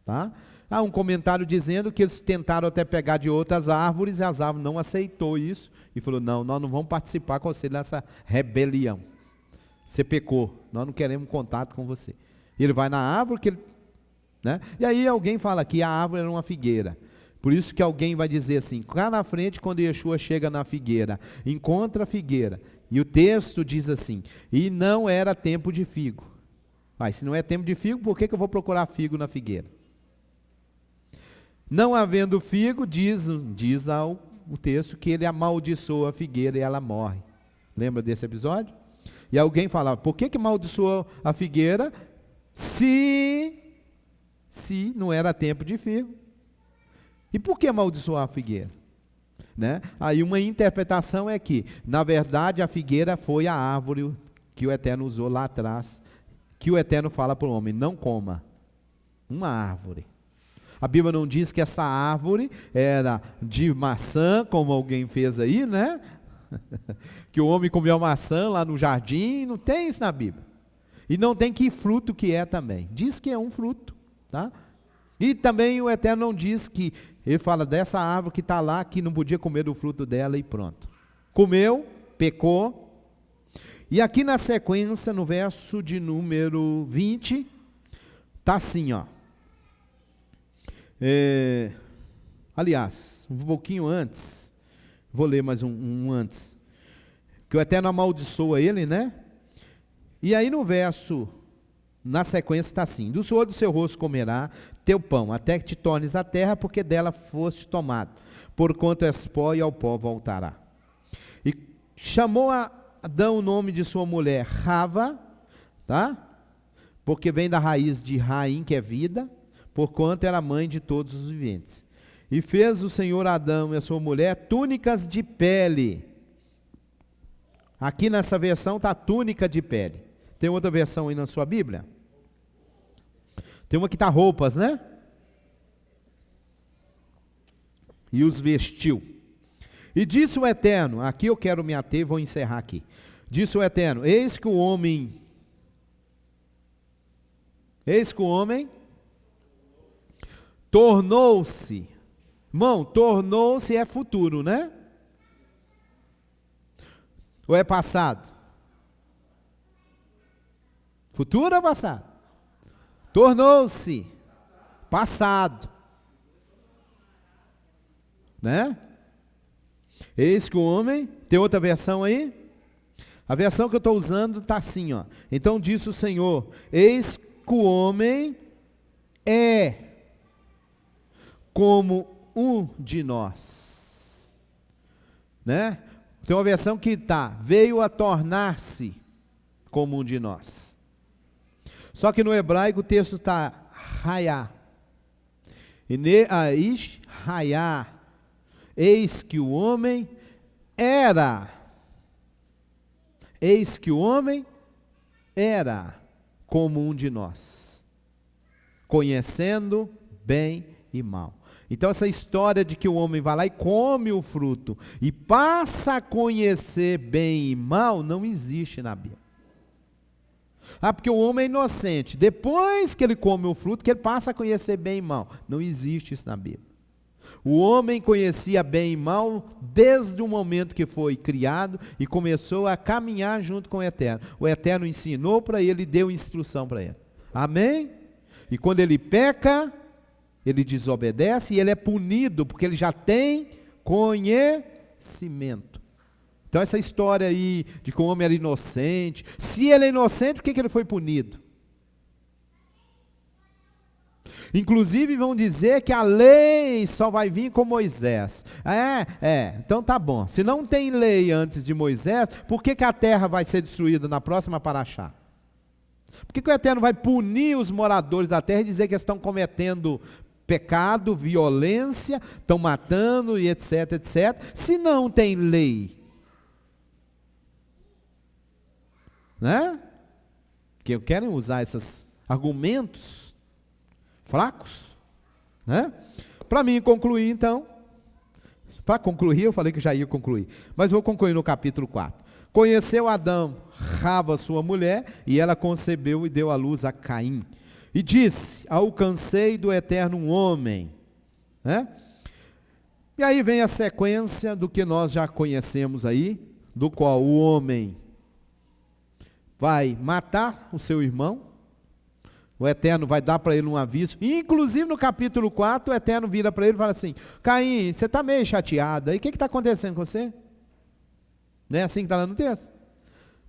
Tá? Há um comentário dizendo que eles tentaram até pegar de outras árvores, e as árvores não aceitou isso, e falou, não, nós não vamos participar com você nessa rebelião. Você pecou, nós não queremos contato com você. E ele vai na árvore, que ele, né? E aí alguém fala que a árvore era uma figueira. Por isso que alguém vai dizer assim, cá na frente, quando Yeshua chega na figueira, encontra a figueira, e o texto diz assim, e não era tempo de figo. Mas se não é tempo de figo, por que eu vou procurar figo na figueira? Não havendo figo, diz o texto que ele amaldiçoa a figueira e ela morre. Lembra desse episódio? E alguém fala, por que amaldiçoou a figueira se não era tempo de figo? E por que amaldiçoar a figueira? Né? Aí uma interpretação é que, na verdade, a figueira foi a árvore que o Eterno usou lá atrás, que o Eterno fala para o homem, não coma uma árvore. A Bíblia não diz que essa árvore era de maçã, como alguém fez aí, né? Que o homem comeu maçã lá no jardim, não tem isso na Bíblia. E não tem que fruto que é também. Diz que é um fruto, tá? E também o Eterno não diz que, ele fala dessa árvore que está lá, que não podia comer do fruto dela e pronto. Comeu, pecou. E aqui na sequência, no verso de número 20, está assim, ó. Aliás, um pouquinho antes, vou ler mais um antes, que o Eterno amaldiçoa ele, né? E aí no verso, na sequência está assim, do suor do seu rosto comerá teu pão, até que te tornes a terra, porque dela foste tomado, porquanto és pó e ao pó voltará. E chamou a Adão o nome de sua mulher Rava, tá? Porque vem da raiz de Raim, que é vida, porquanto era mãe de todos os viventes. E fez o Senhor Adão e a sua mulher túnicas de pele. Aqui nessa versão está túnica de pele. Tem outra versão aí na sua Bíblia? Tem uma que está roupas, né? E os vestiu. E disse o Eterno, aqui eu quero me ater, vou encerrar aqui. Disse o Eterno, eis que o homem tornou-se, irmão, tornou-se é futuro, né? Ou é passado? Futuro ou passado? Tornou-se passado, né? Eis que o homem, tem outra versão aí? A versão que eu estou usando está assim, ó. Então disse o Senhor, eis que o homem é como um de nós, né? Tem uma versão que veio a tornar-se como um de nós. Só que no hebraico o texto está raiá. Ish raiá. Eis que o homem era. Eis que o homem era como um de nós, conhecendo bem e mal. Então essa história de que o homem vai lá e come o fruto e passa a conhecer bem e mal, não existe na Bíblia. Porque o homem é inocente, depois que ele come o fruto, que ele passa a conhecer bem e mal. Não existe isso na Bíblia. O homem conhecia bem e mal desde o momento que foi criado e começou a caminhar junto com o Eterno. O Eterno ensinou para ele e deu instrução para ele. Amém? E quando ele peca, ele desobedece e ele é punido, porque ele já tem conhecimento. Então essa história aí de que o homem era inocente, se ele é inocente, por que ele foi punido? Inclusive vão dizer que a lei só vai vir com Moisés. Então tá bom. Se não tem lei antes de Moisés, por que a terra vai ser destruída na próxima paraxá? Por que o Eterno vai punir os moradores da terra e dizer que eles estão cometendo pecado, violência, estão matando e etc, etc, se não tem lei? Né? Que querem usar esses argumentos fracos, né? Para mim concluir então, para concluir, eu falei que já ia concluir, mas vou concluir no capítulo 4. Conheceu Adão, Rava sua mulher, e ela concebeu e deu à luz a Caim. E disse, alcancei do Eterno um homem, né? E aí vem a sequência do que nós já conhecemos aí, do qual o homem vai matar o seu irmão, o Eterno vai dar para ele um aviso, inclusive no capítulo 4, o Eterno vira para ele e fala assim, Caim, você está meio chateado, aí o que está acontecendo com você? Não é assim que está lá no texto?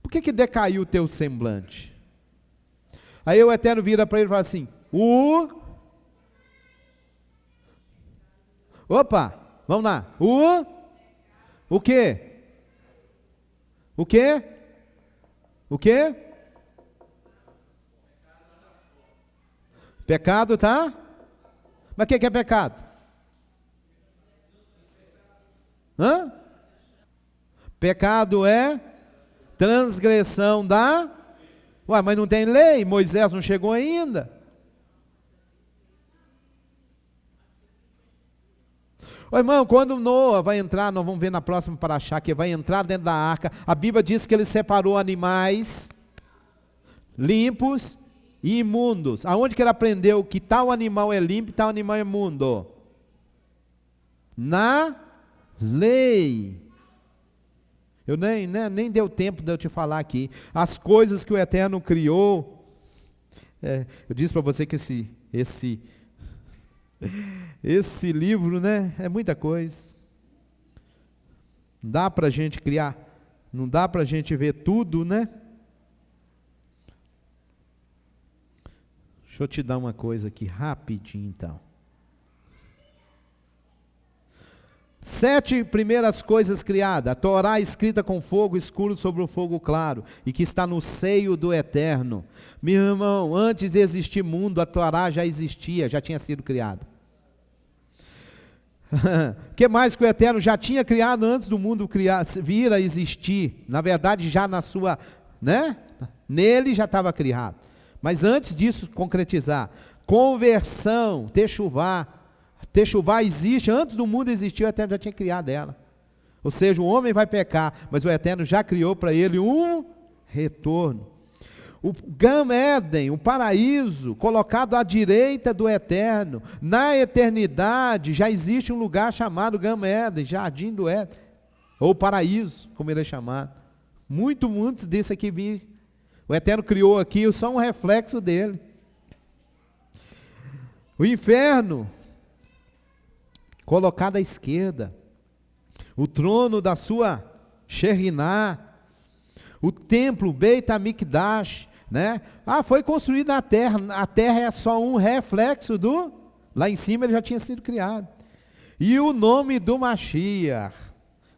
Por que decaiu o teu semblante? Aí o Eterno vira para ele e fala assim, opa, vamos lá, o quê? O quê? O quê? Pecado, tá? Mas o que é pecado? Pecado é transgressão da... mas não tem lei, Moisés não chegou ainda. Irmão, quando Noa vai entrar, nós vamos ver na próxima paraxá, que vai entrar dentro da arca, a Bíblia diz que ele separou animais limpos e imundos. Aonde que ele aprendeu que tal animal é limpo e tal animal é imundo? Na lei. Eu nem deu tempo de eu te falar aqui. As coisas que o Eterno criou. Eu disse para você que esse livro, né, é muita coisa. Não dá para a gente criar, não dá para a gente ver tudo, né? Deixa eu te dar uma coisa aqui rapidinho então. 7 primeiras coisas criadas, a Torá escrita com fogo escuro sobre o fogo claro, e que está no seio do Eterno. Meu irmão, antes de existir mundo, a Torá já existia, já tinha sido criada. O que mais que o Eterno já tinha criado antes do mundo vir a existir? Na verdade, já na sua, né? Nele já estava criado. Mas antes disso concretizar, conversão, techuvá. Techuvá existe, antes do mundo existir, o Eterno já tinha criado ela. Ou seja, o homem vai pecar, mas o Eterno já criou para ele um retorno. O Gan Eden, o paraíso, colocado à direita do Eterno, na eternidade, já existe um lugar chamado Gan Eden, Jardim do Éden, ou paraíso, como ele é chamado. Muito antes desse aqui vir. O Eterno criou aqui só um reflexo dele. O inferno, colocado à esquerda. O trono da sua Sheriná. O templo Beit HaMikdash, né? Ah, foi construído na terra. A terra é só um reflexo do... Lá em cima ele já tinha sido criado. E o nome do Mashiach,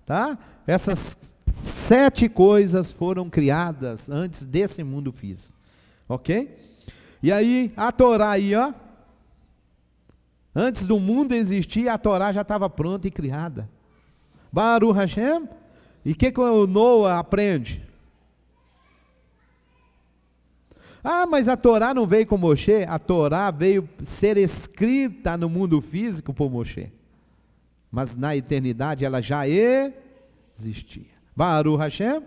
tá? Essas 7 coisas foram criadas antes desse mundo físico. Ok? E aí, a Torá aí, ó. Antes do mundo existir, a Torá já estava pronta e criada. Baruch Hashem. E o que o Noah aprende? Ah, mas a Torá não veio com Moshe? A Torá veio ser escrita no mundo físico por Moshe. Mas na eternidade ela já existia. Baruch Hashem.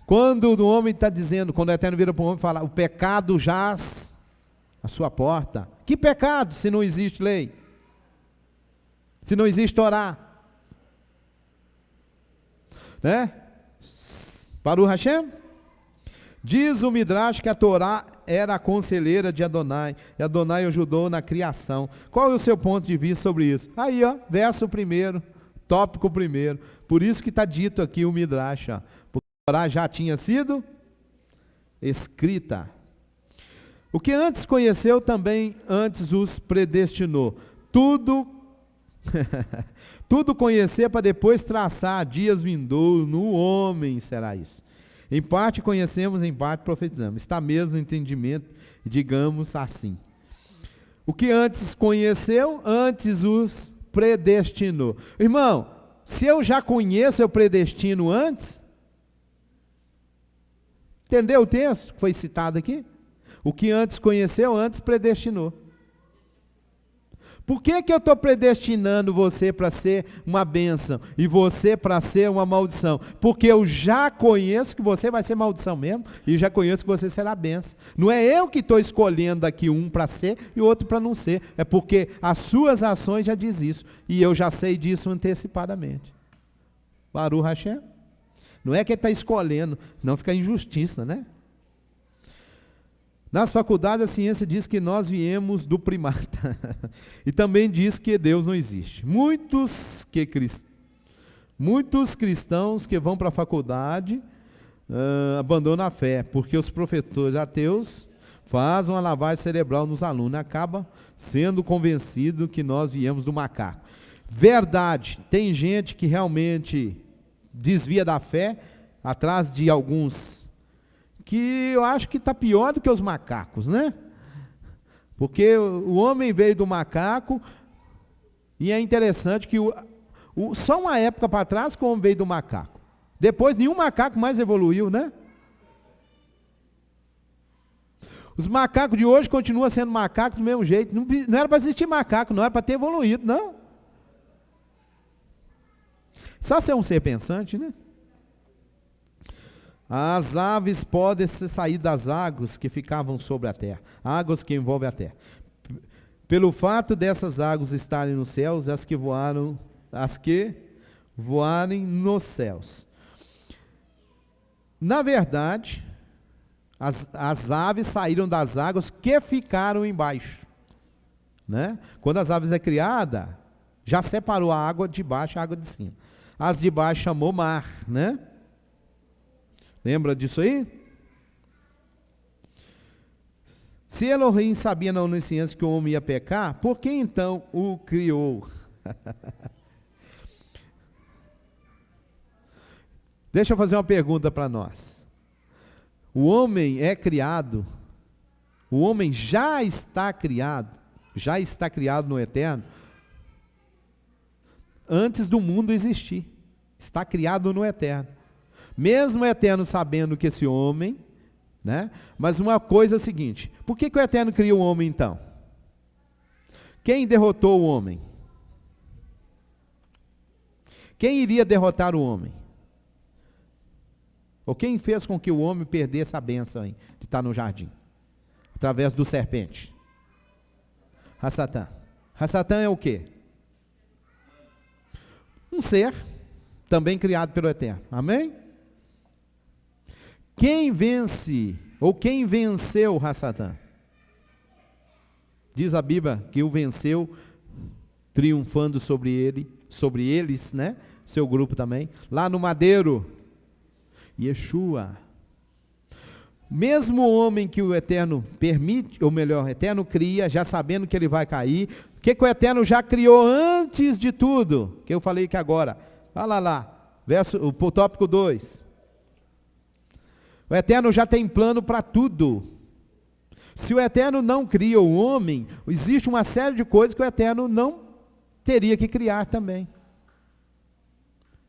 Quando o homem está dizendo, quando o Eterno vira para o homem e fala, o pecado jaz à sua porta. Que pecado se não existe lei? Se não existe Torá? Né? Baruch Hashem. Diz o Midrash que a Torá era a conselheira de Adonai, e Adonai ajudou na criação. Qual é o seu ponto de vista sobre isso? Aí, ó, verso 1, tópico 1. Por isso que está dito aqui o Midrash, ó, porque a Torá já tinha sido escrita. O que antes conheceu, também antes os predestinou. Tudo conhecer para depois traçar dias vindouros, no homem será isso. Em parte conhecemos, em parte profetizamos. Está mesmo no entendimento, digamos assim. O que antes conheceu, antes os predestinou. Irmão, se eu já conheço, eu predestino antes? Entendeu o texto que foi citado aqui? O que antes conheceu, antes predestinou. Por que eu estou predestinando você para ser uma bênção e você para ser uma maldição? Porque eu já conheço que você vai ser maldição mesmo e já conheço que você será bênção. Não é eu que estou escolhendo aqui um para ser e o outro para não ser. É porque as suas ações já diz isso e eu já sei disso antecipadamente. Baruch Hashem. Não é que ele está escolhendo, não fica injustiça, né? Nas faculdades a ciência diz que nós viemos do primata. E também diz que Deus não existe. Muitos cristãos que vão para a faculdade abandonam a fé, porque os professores ateus fazem uma lavagem cerebral nos alunos. Acaba sendo convencido que nós viemos do macaco. Verdade, tem gente que realmente desvia da fé, atrás de alguns que eu acho que está pior do que os macacos, né? Porque o homem veio do macaco, e é interessante que só uma época para trás que o homem veio do macaco. Depois nenhum macaco mais evoluiu, né? Os macacos de hoje continuam sendo macacos do mesmo jeito. Não era para existir macaco, não era para ter evoluído, não. Só ser um ser pensante, né? As aves podem sair das águas que ficavam sobre a terra, águas que envolvem a terra. Pelo fato dessas águas estarem nos céus, as que voarem nos céus. Na verdade, as aves saíram das águas que ficaram embaixo, né? Quando as aves é criada, já separou a água de baixo e a água de cima. As de baixo chamou mar, né? Lembra disso aí? Se Elohim sabia na onisciência que o homem ia pecar, por que então o criou? Deixa eu fazer uma pergunta para nós. O homem é criado, o homem já está criado no eterno, antes do mundo existir. Está criado no eterno. Mesmo o eterno sabendo que esse homem, né? Mas uma coisa é o seguinte, por que o eterno criou o homem então? Quem derrotou o homem? Quem iria derrotar o homem? Ou quem fez com que o homem perdesse a bênção aí, de estar no jardim? Através do serpente. Hassatã. Hassatã é o quê? Um ser, também criado pelo eterno. Amém? Quem vence, ou quem venceu Hassatã? Diz a Bíblia que o venceu, triunfando sobre eles, né? Seu grupo também. Lá no madeiro, Yeshua. Mesmo o homem que o Eterno permite, ou melhor, o Eterno cria, já sabendo que ele vai cair, o que o Eterno já criou antes de tudo? Que eu falei que agora. Olha lá, o tópico 2. O Eterno já tem plano para tudo. Se o Eterno não cria o homem, existe uma série de coisas que o Eterno não teria que criar também.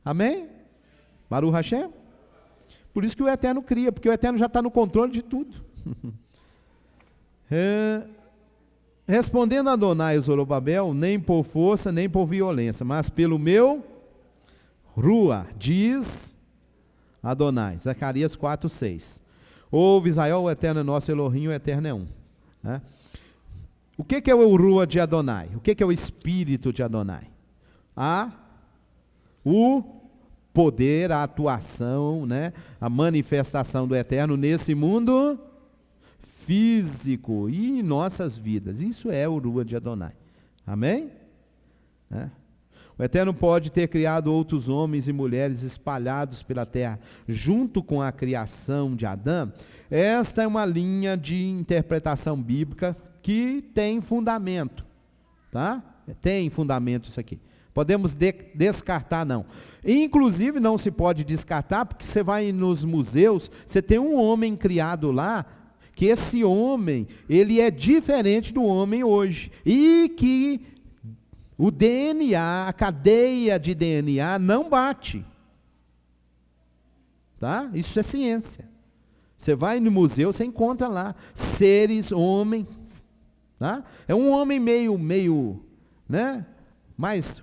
Amém? Baruch Hashem? Por isso que o Eterno cria, porque o Eterno já está no controle de tudo. Respondendo a Adonai Zorobabel, nem por força, nem por violência, mas pelo meu Rua, diz Adonai. Zacarias 4:6. Ouve Israel, o Eterno é nosso, Elohim, o Eterno é um. O que é o Rua de Adonai? O que é o Espírito de Adonai? O poder, a atuação, né? A manifestação do Eterno nesse mundo físico e em nossas vidas. Isso é o Rua de Adonai. Amém? O Eterno pode ter criado outros homens e mulheres espalhados pela terra, junto com a criação de Adão. Esta é uma linha de interpretação bíblica que tem fundamento, tá? Tem fundamento isso aqui. Podemos descartar, não. Inclusive, não se pode descartar, porque você vai nos museus, você tem um homem criado lá, que esse homem, ele é diferente do homem hoje. E que o DNA, a cadeia de DNA, não bate. Tá? Isso é ciência. Você vai no museu, você encontra lá seres, homem. Tá? É um homem meio, né? Mais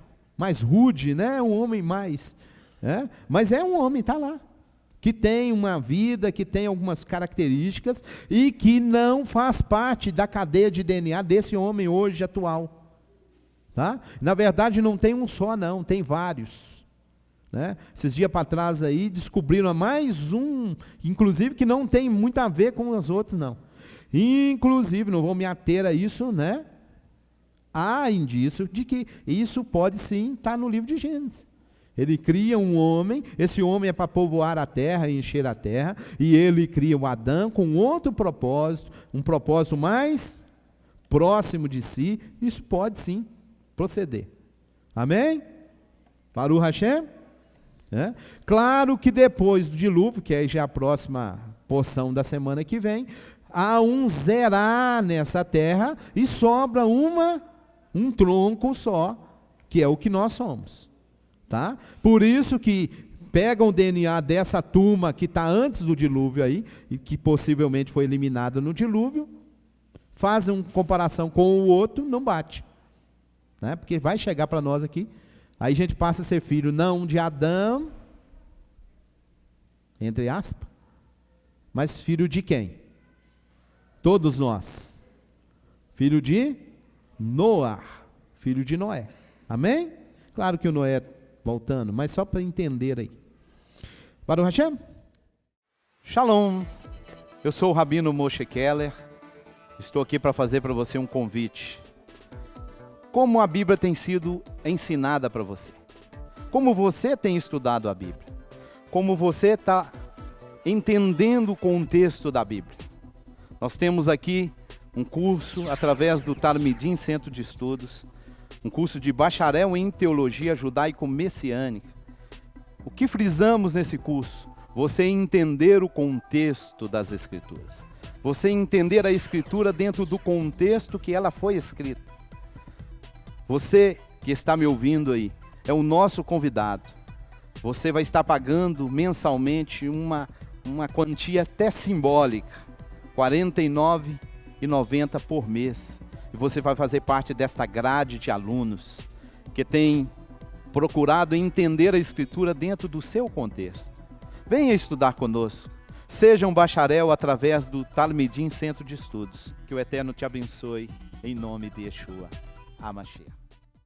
rude, né? Um homem mais, mas é um homem, está lá, que tem uma vida, que tem algumas características e que não faz parte da cadeia de DNA desse homem hoje atual, tá? Na verdade não tem um só não, tem vários, né? Esses dias para trás aí descobriram mais um, inclusive que não tem muito a ver com os outros não, inclusive não vou me ater a isso, né? Há indício de que isso pode sim estar no livro de Gênesis. Ele cria um homem, esse homem é para povoar a terra e encher a terra, e ele cria o Adão com outro propósito, um propósito mais próximo de si, isso pode sim proceder. Amém? Baruch Hashem? Claro que depois do dilúvio, que aí já é a próxima porção da semana que vem, há um zerar nessa terra e sobra um tronco só, que é o que nós somos, tá? Por isso que pegam o DNA dessa turma que está antes do dilúvio aí, e que possivelmente foi eliminada no dilúvio, fazem uma comparação com o outro, não bate, né? Porque vai chegar para nós aqui, aí a gente passa a ser filho não de Adão, entre aspas, mas filho de quem? Todos nós, filho de Noé, filho de Noé, amém? Claro que o Noé, voltando, mas só para entender aí. Baruch Hashem? Shalom, eu sou o Rabino Moshe Keller, estou aqui para fazer para você um convite. Como a Bíblia tem sido ensinada para você? Como você tem estudado a Bíblia? Como você está entendendo o contexto da Bíblia? Nós temos aqui um curso através do Talmidim Centro de Estudos, um curso de bacharel em Teologia Judaico-Messiânica. O que frisamos nesse curso? Você entender o contexto das Escrituras. Você entender a Escritura dentro do contexto que ela foi escrita. Você que está me ouvindo aí, é o nosso convidado. Você vai estar pagando mensalmente uma quantia até simbólica, R$ 49,90 por mês. E você vai fazer parte desta grade de alunos que tem procurado entender a Escritura dentro do seu contexto. Venha estudar conosco. Seja um bacharel através do Talmidim Centro de Estudos. Que o Eterno te abençoe, em nome de Yeshua. Hamashiach.